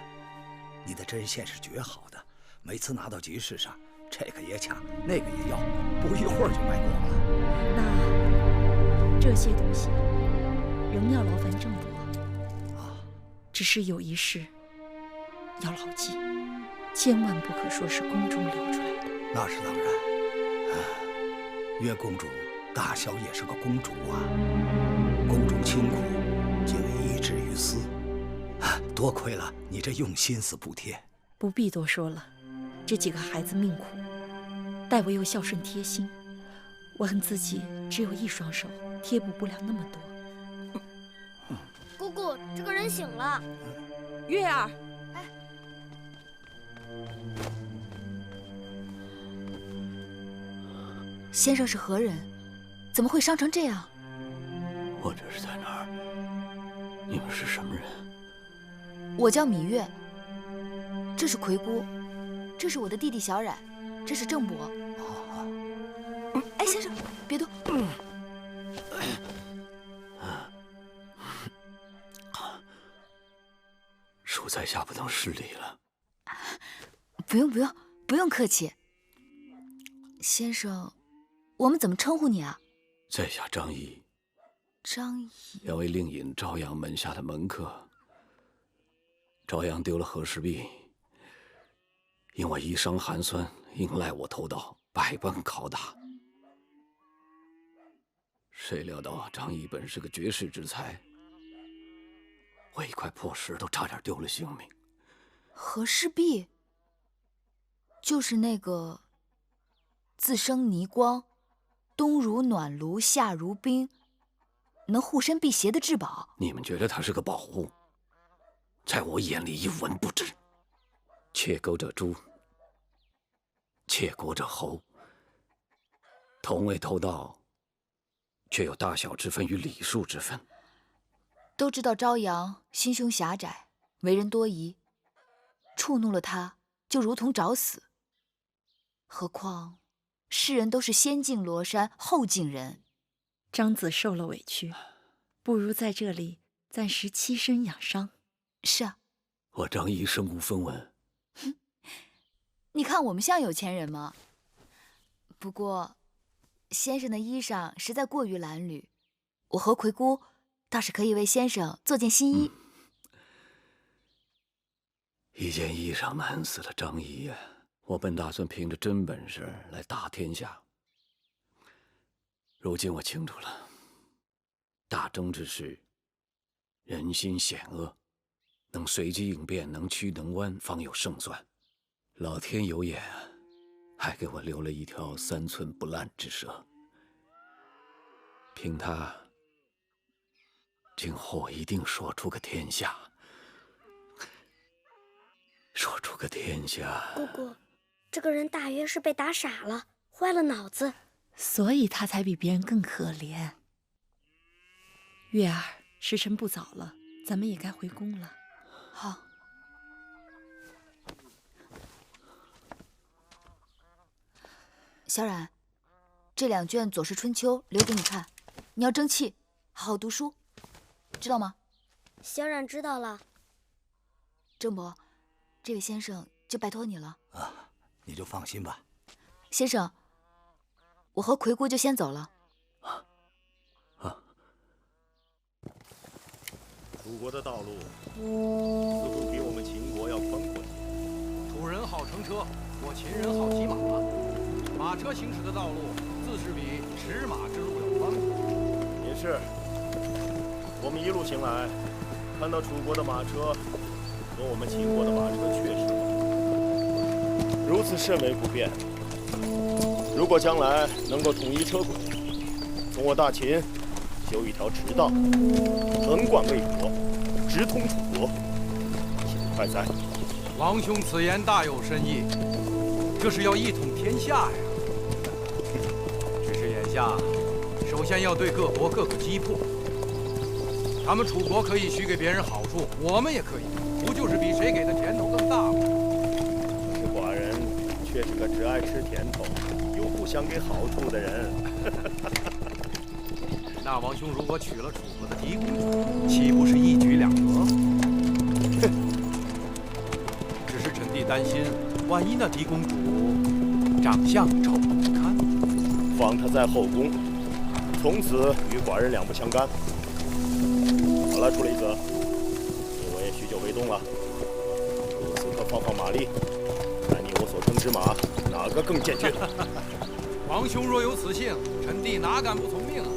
S11: 你的针线是绝好的，每次拿到集市上，这个也抢，那个也要，不一会儿就卖光了。
S16: 那这些东西仍要劳烦郑伯啊。只是有一事要牢记，千万不可说是宫中流出来的。
S11: 那是当然。月公主大小也是个公主啊，宫中清苦，竟以置于私。多亏了你这用心思补贴。
S16: 不必多说了，这几个孩子命苦，待我又孝顺贴心，我恨自己只有一双手，贴补不了那么多。
S7: 姑姑，这个人醒了。
S16: 月儿，
S4: 先生是何人？怎么会伤成这样？
S11: 我这是在哪儿？你们是什么人？
S4: 我叫芈月，这是葵姑，这是我的弟弟小冉，这是郑伯。哎，先生，别动。
S11: 恕在下不能失礼了。
S4: 不用客气。先生，我们怎么称呼你啊？
S11: 在下张仪。
S4: 张仪。
S11: 两位令尹朝阳门下的门客。朝阳丢了和氏璧，因我医伤寒酸，应赖我偷盗，百般拷打。谁料到张仪本是个绝世之才，为一块破石头差点丢了性命。
S4: 和氏璧，就是那个自生泥光，冬如暖炉，夏如冰，能护身辟邪的至宝。
S11: 你们觉得它是个宝物？在我眼里一文不值。窃钩者诛，窃国者侯。同为偷盗，却有大小之分与礼数之分。
S4: 都知道朝阳心胸狭窄，为人多疑，触怒了他，就如同找死。何况世人都是先敬罗衫，后敬人。
S16: 张子受了委屈，不如在这里暂时栖身养伤。
S4: 是啊，
S11: 我张仪身无分文。
S4: 你看我们像有钱人吗？不过，先生的衣裳实在过于褴褛，我和葵姑倒是可以为先生做件新衣。
S11: 一件衣裳难死了张仪呀！我本打算凭着真本事来打天下，如今我清楚了，大争之时，人心险恶。能随机应变，能屈能弯，方有胜算。老天有眼，还给我留了一条3寸不烂之舌。凭他，今后我一定说出个天下。说出个天下。
S5: 姑姑，这个人大约是被打傻了，坏了脑子，
S16: 所以他才比别人更可怜。月儿，时辰不早了，咱们也该回宫了。
S4: 好。小冉，这2卷《左氏春秋》留给你看，你要争气，好好读书，知道吗？
S5: 小冉知道了。
S4: 郑伯，这位先生就拜托你了。
S11: 啊，你就放心吧。
S4: 先生，我和葵姑就先走了。
S20: 楚国的道路似乎比我们秦国要宽阔。
S10: 楚人好乘车，我秦人好骑马。马车行驶的道路自是比驰马之路要宽阔。
S20: 也是，我们一路行来，看到楚国的马车和我们秦国的马车确实如此甚为不便。如果将来能够统一车轨，从我大秦修一条直道，横贯魏国，直通楚国，岂不快哉？
S10: 王兄此言大有深意，这是要一统天下呀。只是眼下，首先要对各国各个击破。
S18: 他们楚国可以许给别人好处，我们也可以，不就是比谁给的甜头更大吗？
S20: 可是寡人却是个只爱吃甜头，又不想给好处的人。
S18: 那王兄如果娶了楚国的嫡公主，岂不是一举两得？只是臣弟担心，万一那嫡公主长相丑不堪，
S20: 放她在后宫，从此与寡人两不相干。好了，楚离子，因为许久未动了，如此可放放马力，看你我所乘之马哪个更健俊。
S18: 王兄若有此幸，臣弟哪敢不从命啊！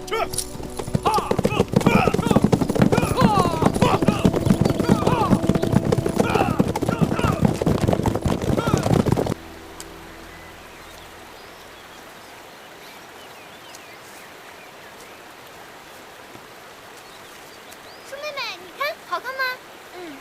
S18: 去！
S7: 舒妹妹，你看好看吗？嗯。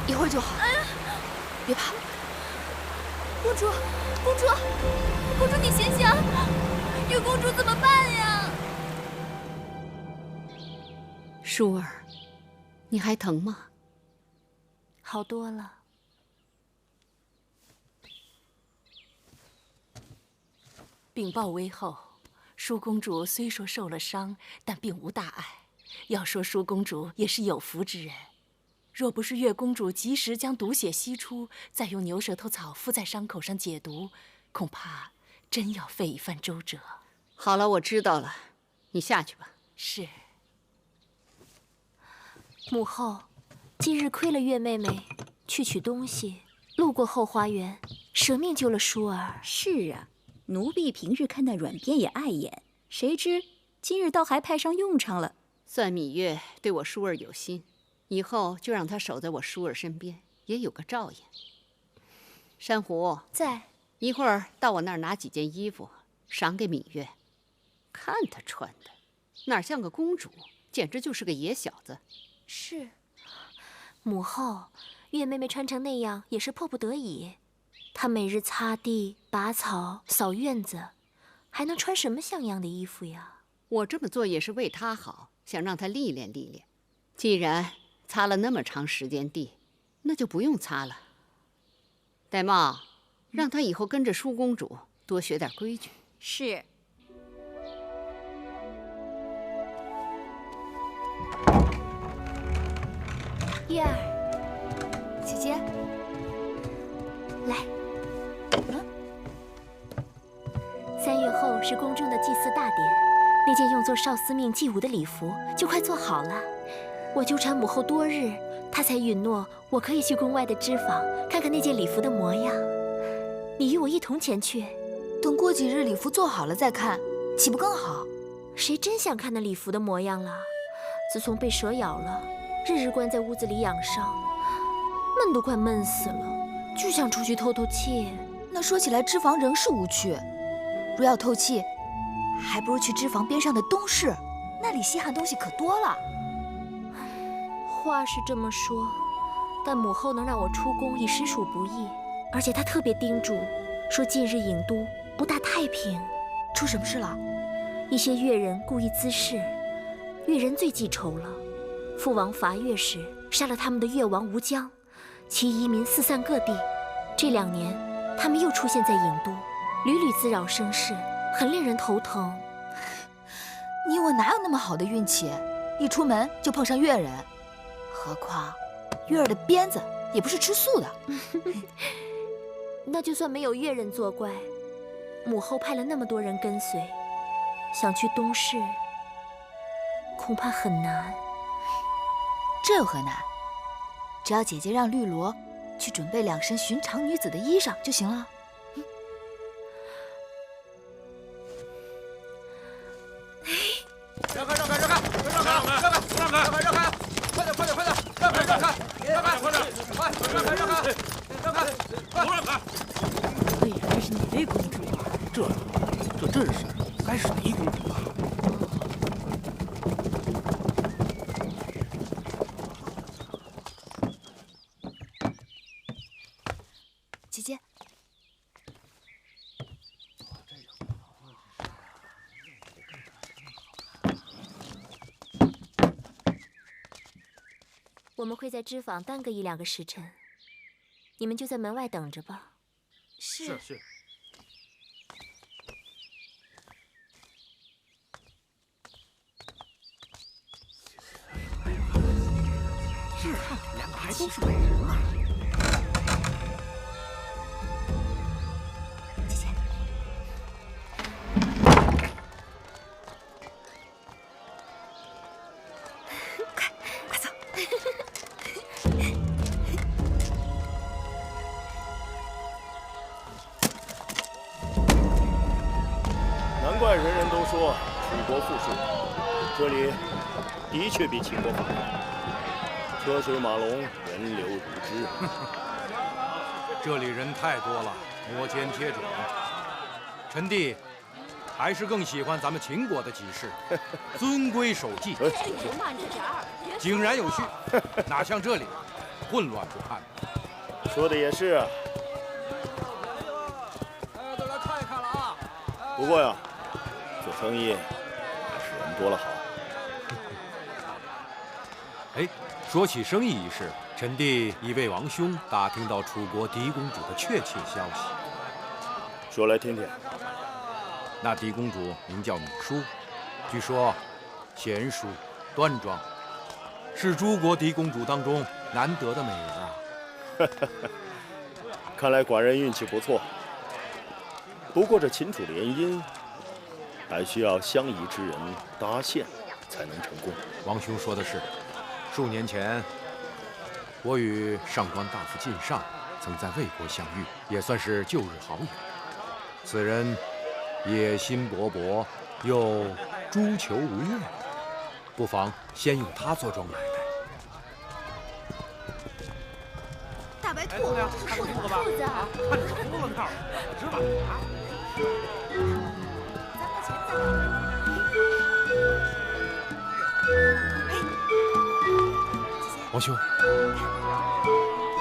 S4: 一会儿就好，别怕。
S7: 公主，公主，公主，你醒醒！月公主怎么办呀？
S1: 舒儿，你还疼吗？
S5: 好多了。
S6: 禀报微后，舒公主虽说受了伤，但并无大碍。要说舒公主也是有福之人，若不是月公主及时将毒血吸出，再用牛舌头草敷在伤口上解毒，恐怕真要费一番周折。
S1: 好了，我知道了，你下去吧。
S6: 是。
S5: 母后，今日亏了月妹妹去取东西，路过后花园，舍命救了舒儿。
S22: 是啊，奴婢平日看那软鞭也碍眼，谁知今日倒还派上用场了。
S1: 算芈月对我舒儿有心，以后就让她守在我舒儿身边，也有个照应。珊瑚
S5: 在，
S1: 一会儿到我那儿拿几件衣服赏给芈月，看她穿的，哪像个公主，简直就是个野小子。
S5: 是，母后，月妹妹穿成那样也是迫不得已。她每日擦地、拔草、扫院子，还能穿什么像样的衣服呀？
S1: 我这么做也是为她好，想让她历练历练。既然擦了那么长时间地，那就不用擦了。玳瑁，让她以后跟着舒公主多学点规矩。
S22: 是。
S5: 月儿，姐姐，来。3月后是宫中的祭祀大典，那件用作少司命祭舞的礼服就快做好了。我纠缠母后多日，她才允诺我可以去宫外的织坊看看那件礼服的模样。你与我一同前去，
S4: 等过几日礼服做好了再看，岂不更好？
S5: 谁真想看那礼服的模样了？自从被蛇咬了，日日关在屋子里养伤，闷都快闷死了。
S8: 就想出去透透气。
S4: 那说起来，脂肪仍是无趣。若要透气，还不如去脂肪边上的东市，那里稀罕东西可多了。
S5: 话是这么说，但母后能让我出宫已实属不易，而且她特别叮嘱，说近日郢都不大太平。
S4: 出什么事了？
S5: 一些越人故意滋事，越人最记仇了。父王伐越时，杀了他们的越王吴江，其遗民四散各地。这2年，他们又出现在郢都，屡屡滋扰生事，很令人头疼。
S4: 你我哪有那么好的运气？一出门就碰上越人，何况越儿的鞭子也不是吃素的。
S5: 那就算没有越人作怪，母后派了那么多人跟随，想去东市，恐怕很难。
S4: 这有何难？只要姐姐让绿萝去准备2身寻常女子的衣裳就行了。
S10: 让开！快点！
S2: 哎呀，这是哪公主啊？这阵势，该是狄公主吧？
S4: 姐姐，
S5: 我们会在脂坊耽搁1-2个时辰，你们就在门外等着吧。
S2: 是。是啊，2个还都是美人呢。
S4: 姐姐，快走！
S20: 难怪人人都说楚国富庶，这里的确比秦国发达。车水马龙，人流如织。
S18: 这里人太多了，摩肩接踵。臣弟还是更喜欢咱们秦国的集市，遵规守纪，井然有序，哪像这里混乱不堪。
S20: 说的也是啊。
S10: 都来看一看了啊！
S20: 不过呀，做生意还是人多了好。
S18: 哎，说起生意一事，臣弟已为王兄打听到楚国狄公主的确切消息。
S20: 说来听听。
S18: 那狄公主名叫芈姝，据说贤淑端庄，是诸国狄公主当中难得的美人啊。
S20: 看来寡人运气不错。不过这秦楚联姻，还需要相宜之人搭线才能成功。
S18: 王兄说的是。数年前，我与上官大夫靳尚曾在魏国相遇，也算是旧日好友。此人野心勃勃，又诛求无厌，不妨先用他做桩买卖。
S7: 大白兔，
S2: 看过兔子吧？
S7: 兔子啊，
S2: 看着是葫芦套，知吧？啊！
S18: 王兄，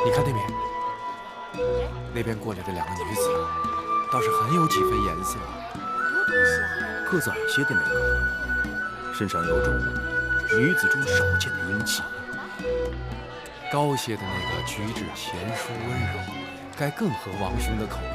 S18: 你看那边，那边过来的2个女子，倒是很有几分颜色。
S7: 多东西啊！
S21: 个子矮些的那个，身上有种女子中少见的英气；
S18: 高些的那个举止贤淑温柔，该更合王兄的口味了。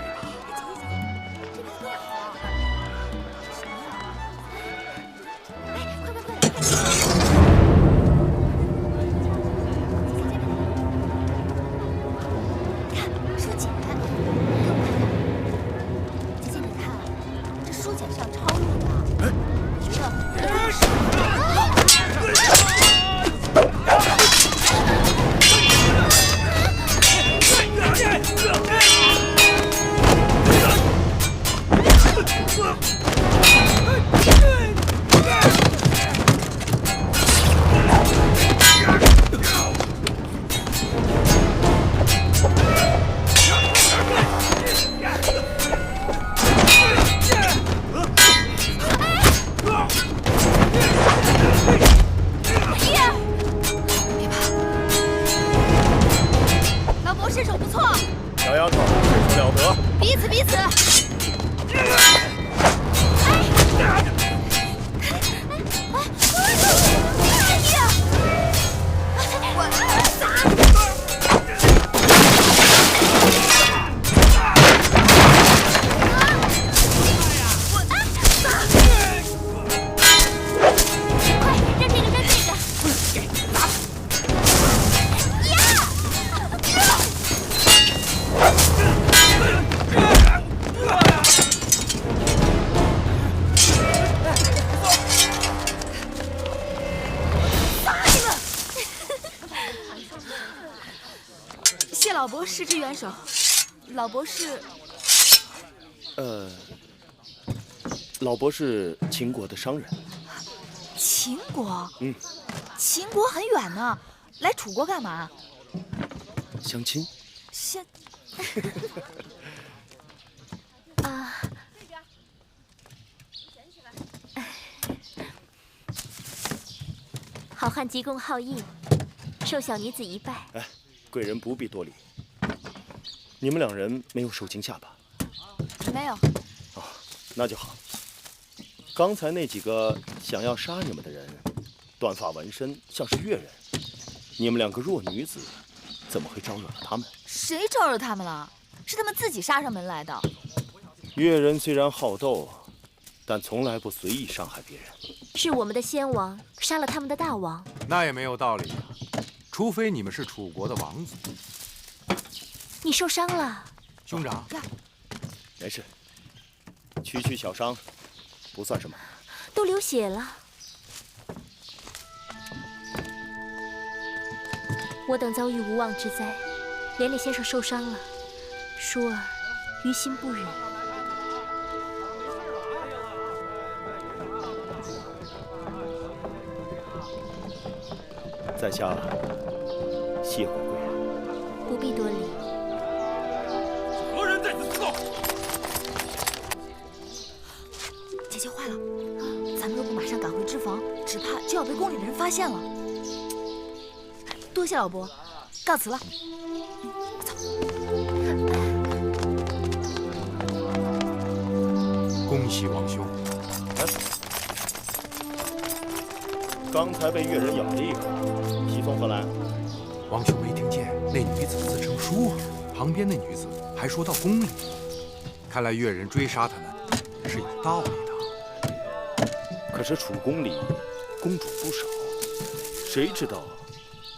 S4: 身手不错。
S20: 小丫头，身手了得。
S4: 彼此彼此。谢老伯施之援手。老伯是？
S20: 老伯是秦国的商人。
S4: 秦国？
S20: 嗯。
S4: 秦国很远呢，来楚国干嘛？
S20: 相亲。
S4: 相。
S5: 啊。好汉急公好义，受小女子一拜。
S20: 哎，贵人不必多礼。你们两人没有受惊吓吧？
S4: 没有。
S20: 哦，那就好。刚才那几个想要杀你们的人，短发纹身，像是越人。你们两个弱女子，怎么会招惹了他们？
S4: 谁招惹他们了？是他们自己杀上门来的。
S20: 越人虽然好斗，但从来不随意伤害别人。
S5: 是我们的先王杀了他们的大王。
S18: 那也没有道理啊，除非你们是楚国的王子。
S5: 你受伤了，
S18: 兄长。
S20: 没事，区小伤，不算什么。
S5: 都流血了。我等遭遇无妄之灾，连累先生受伤了，舒儿于心不忍。
S20: 在下谢过贵人。
S5: 不必多礼。
S12: 何人在此私斗？
S4: 姐姐坏了，咱们若不马上赶回脂房，只怕就要被宫里的人发现了。多谢老伯，告辞了。
S18: 恭喜王兄。
S20: 刚才被越人咬了一口，西从何来？
S18: 王兄没听见那女子自称舒儿，旁边那女子还说到宫里。看来越人追杀他们是有道理的。
S20: 可是楚宫里公主不少，谁知道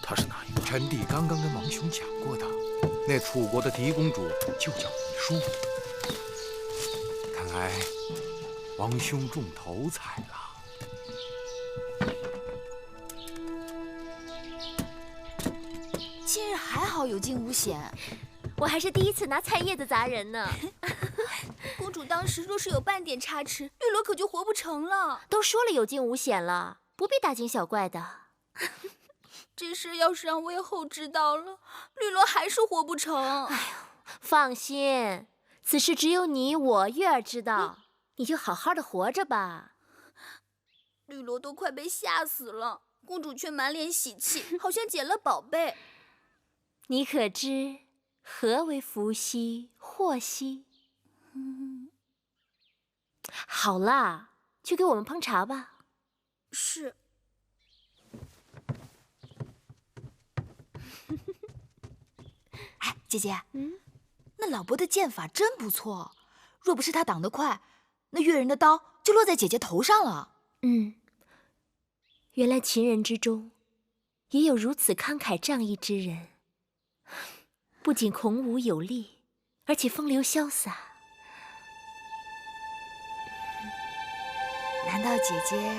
S20: 她是哪一个？
S18: 臣弟刚刚跟王兄讲过的，那楚国的嫡公主就叫宜舒。看来王兄中头彩了。
S4: 今日还好有惊无险，
S5: 我还是第一次拿菜叶子砸人呢。
S7: 公主当时若是有半点差池，绿萝可就活不成了。
S5: 都说了有惊无险了，不必大惊小怪的。
S7: 这事要是让魏后知道了，绿萝还是活不成。
S5: 哎呦，放心，此事只有你我月儿知道，你就好好的活着吧。
S7: 绿萝都快被吓死了，公主却满脸喜气，好像捡了宝贝。
S5: 你可知何为福兮祸兮？好啦，去给我们烹茶吧。
S7: 是。
S4: 哎，姐姐，那老伯的剑法真不错，若不是他挡得快，那越人的刀就落在姐姐头上了。
S5: 原来秦人之中也有如此慷慨仗义之人，不仅孔武有力，而且风流潇洒。
S4: 难道姐姐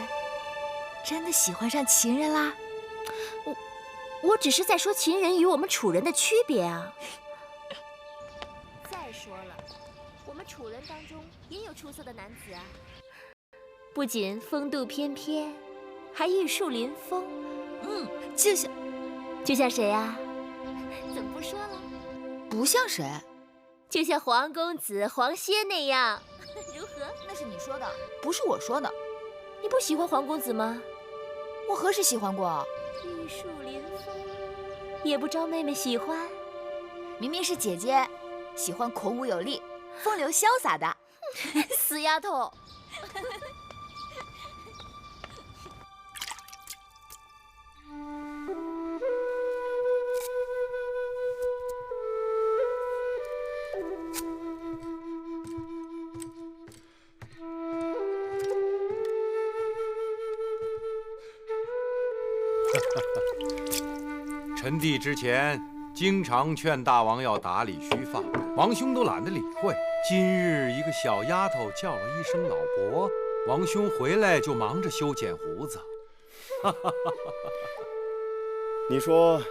S4: 真的喜欢上秦人啦？
S5: 我只是在说秦人与我们楚人的区别啊。再说了，我们楚人当中也有出色的男子啊，不仅风度翩翩，还玉树临风。就像谁啊？怎么不说了？
S4: 不像谁？
S5: 就像黄公子、黄歇那样，如何？
S4: 那是你说的，不是我说的。
S5: 你不喜欢黄公子吗？
S4: 我何时喜欢过？
S5: 玉树临风，也不招妹妹喜欢。
S4: 明明是姐姐，喜欢孔武有力、风流潇洒的
S7: 死丫头。
S18: 臣弟之前经常劝大王要打理须发，王兄都懒得理会。今日一个小丫头叫了一声老伯，王兄回来就忙着修剪胡子。
S20: 你说，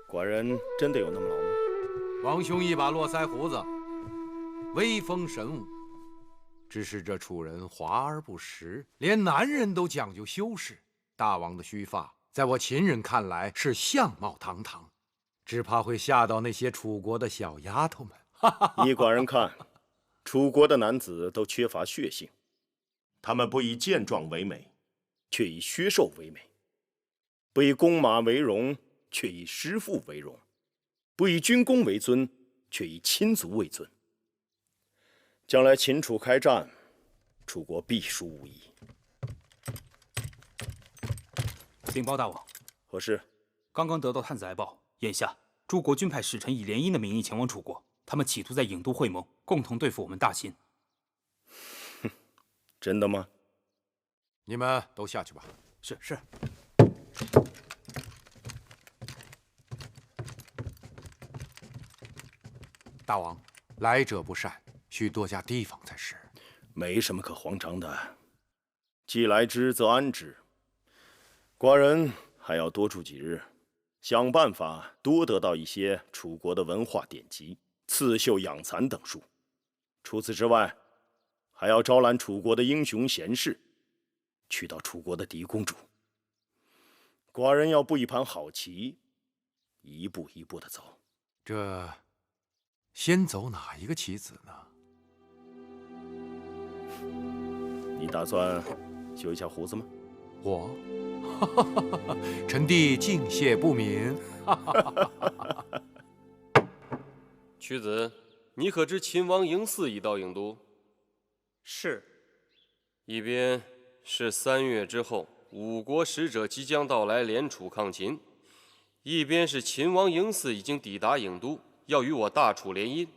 S20: 寡人真的有那么老吗？
S18: 王兄一把络腮胡子，威风神武。只是这楚人华而不实，连男人都讲究修饰。大王的须发，在我秦人看来是相貌堂堂，只怕会吓到那些楚国的小丫头们。
S20: 依寡人看，楚国的男子都缺乏血性，他们不以健壮为美，却以削瘦为美；不以弓马为荣，却以师父为荣；不以军功为尊，却以亲族为尊。将来秦楚开战，楚国必输无疑。
S14: 禀报大王，
S20: 何事？
S14: 刚刚得到探子来报，眼下诸国均派使臣以联姻的名义前往楚国，他们企图在郢都会盟，共同对付我们大秦。
S20: 真的吗？
S18: 你们都下去吧。
S14: 是。
S18: 大王，来者不善，需多加提防才是。
S20: 没什么可慌张的，既来之则安之。寡人还要多住几日，想办法多得到一些楚国的文化典籍、刺绣、养蚕等书。除此之外，还要招揽楚国的英雄贤士，娶到楚国的嫡公主。寡人要布一盘好棋，一步一步的走。
S18: 这先走哪一个棋子呢？
S20: 你打算修一下胡子吗？
S18: 我，臣弟敬谢不敏。
S9: 屈子，你可知秦王嬴驷已到郢都？
S14: 是。
S9: 一边是3月之后5国使者即将到来联楚抗秦，一边是秦王嬴驷已经抵达郢都，要与我大楚联姻。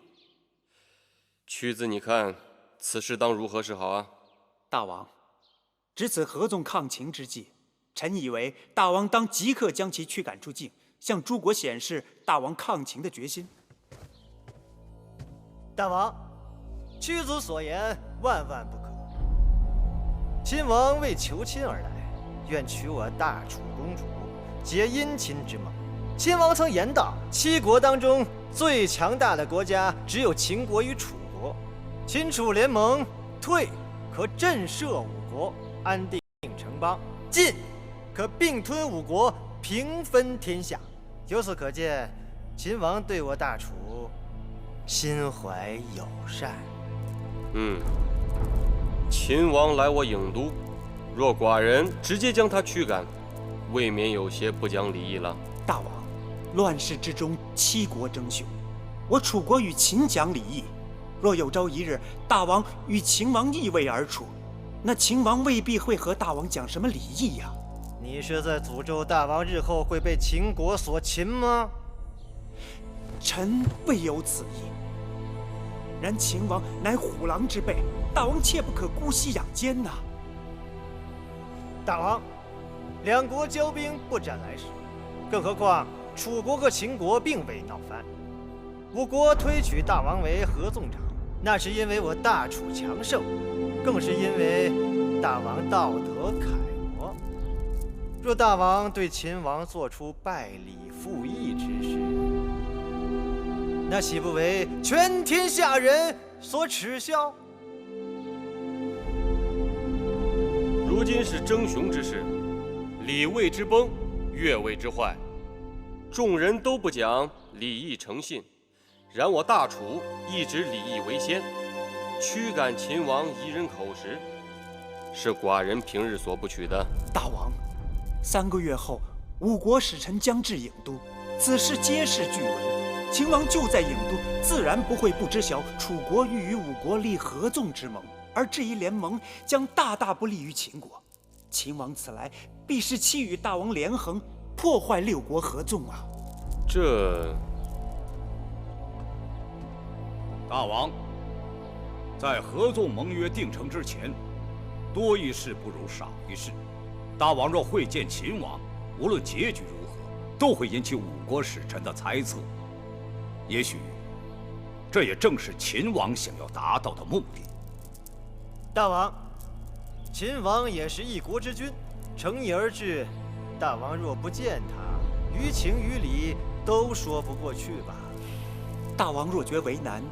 S9: 屈子，你看此事当如何是好啊？
S14: 大王，值此合纵抗秦之际，臣以为大王当即刻将其驱赶出境，向诸国显示大王抗秦的决心。
S10: 大王，屈子所言万万不可。秦王为求亲而来，愿娶我大楚公主，结姻亲之盟。秦王曾言道，7国当中最强大的国家只有秦国与楚国，秦楚联盟，退可震慑5国，安定城邦；进可并吞5国，平分天下。由此可见，秦王对我大楚心怀友善。
S9: 秦王来我郢都，若寡人直接将他驱赶，未免有些不讲礼义了。
S14: 大王，乱世之中，7国争雄，我楚国与秦讲礼义。若有朝一日大王与秦王逆位而处，那秦王未必会和大王讲什么礼义呀。
S10: 你是在诅咒大王日后会被秦国所擒吗？
S14: 臣未有此意。然秦王乃虎狼之辈，大王切不可姑息养奸呐。
S10: 大王，2国交兵不斩来使，更何况楚国和秦国并未闹翻。5国推举大王为合纵长，那是因为我大楚强盛，更是因为大王道德楷模。若大王对秦王做出败礼负义之事，那岂不为全天下人所耻笑？
S9: 如今是争雄之势，礼位之崩，乐位之坏，众人都不讲礼义诚信，然我大楚一直礼义为先，驱赶秦王一人口实，是寡人平日所不取的。
S14: 大王，3个月后，5国使臣将至郢都，此事皆是据闻。秦王就在郢都，自然不会不知晓楚国欲与吴国立合纵之盟，而这一联盟将大大不利于秦国。秦王此来，必是期与大王连横，破坏六国合纵啊！
S9: 这……
S13: 大王，在合纵盟约定成之前，多一事不如少一事。大王若会见秦王，无论结局如何，都会引起五国使臣的猜测。也许，这也正是秦王想要达到的目的。
S10: 大王，秦王也是一国之君，乘意而至，大王若不见他，于情于理都说不过去吧？
S14: 大王若觉为难，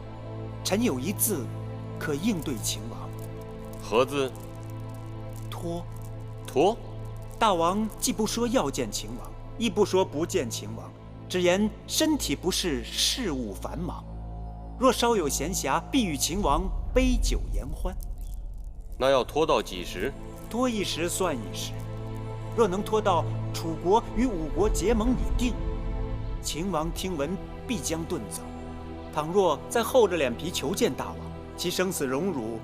S14: 臣有一字可应对秦王。
S9: 何字？
S14: 托。
S9: 托？
S14: 大王既不说要见秦王，亦不说不见秦王，只言身体不适，事务繁忙。若稍有闲暇，必与秦王杯酒言欢。
S9: 那要拖到几时？
S14: 拖一时算一时。若能拖到楚国与吴国结盟已定，秦王听闻必将遁走。倘若再厚着脸皮求见大王，其生死荣辱，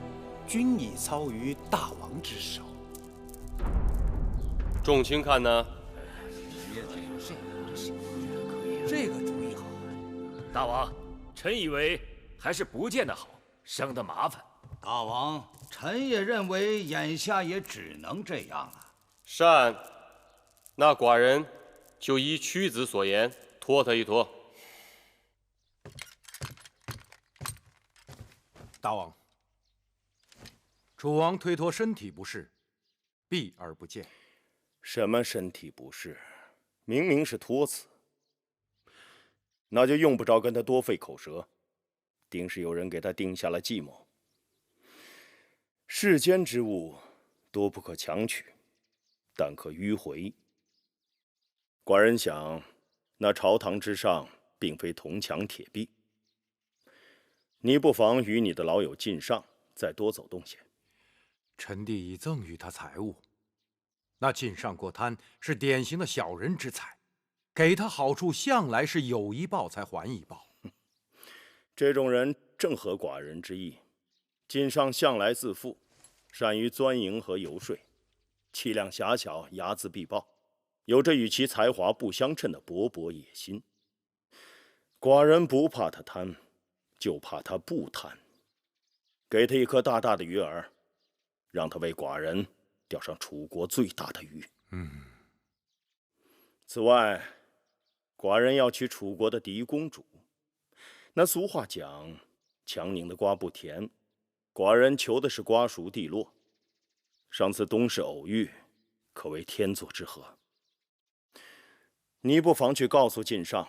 S14: 均已操于大王之手。
S9: 众卿看呢？
S11: 这个主意好。大王，臣以为还是不见得好，省得麻烦。
S13: 大王，臣也认为眼下也只能这样了。
S9: 善，那寡人就依屈子所言，拖他一拖。
S18: 大王，楚王推脱身体不适，避而不见。
S20: 什么身体不适？明明是托辞。那就用不着跟他多费口舌，定是有人给他定下了计谋。世间之物，多不可强取，但可迂回。寡人想，那朝堂之上并非铜墙铁壁，你不妨与你的老友靳尚再多走动些。
S18: 臣弟已赠予他财物，那靳尚过贪是典型的小人之才，给他好处向来是有一报才还一报。
S20: 这种人正合寡人之意。靳尚向来自负，善于钻营和游说，气量狭小，睚眦必报，有着与其才华不相称的勃勃野心。寡人不怕他贪，就怕他不贪。给他一颗大大的鱼饵，让他为寡人钓上楚国最大的鱼。此外，寡人要娶楚国的嫡公主。那俗话讲，强拧的瓜不甜，寡人求的是瓜熟蒂落。上次东市偶遇，可谓天作之合。你不妨去告诉靳尚，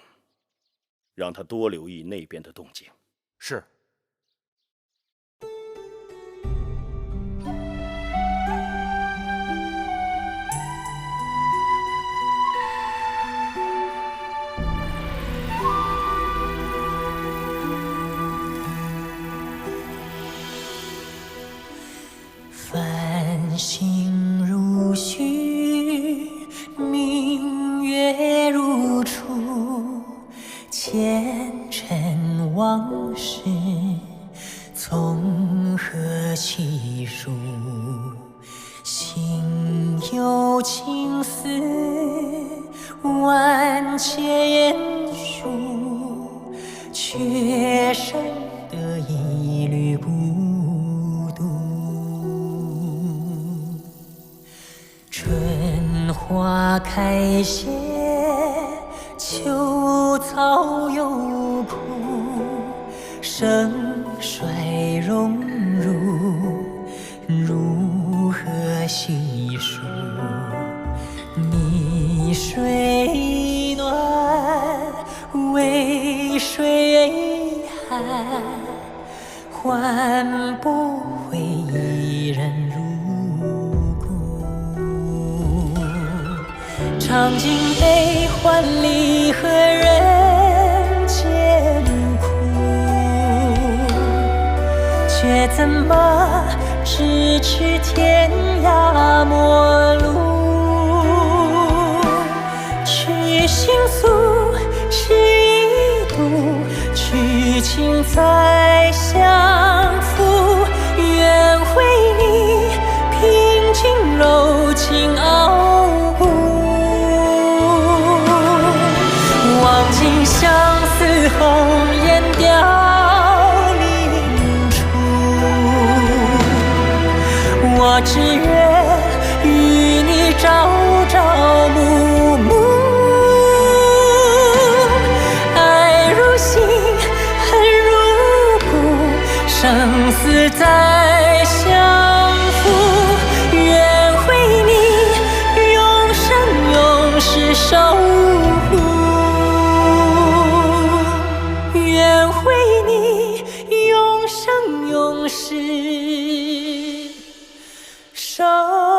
S20: 让他多留意那边的动静。
S18: 是。
S17: 繁星如许，明月如初，前尘往事从何起数？心有情丝万千束，却生得一缕孤花开谢，秋草又枯，盛衰荣辱，如何细数？泥水暖，渭水寒，换不回一人入。尝尽悲欢离合人间苦，却怎么咫尺天涯陌路？去倾诉，是一度情再相负，愿为你平静柔情傲骨。望尽相思红颜凋零处，我只愿与你朝朝暮暮，爱如心，恨如骨，生死再相负，愿为你永生永世守护，愿为你永生永世守护。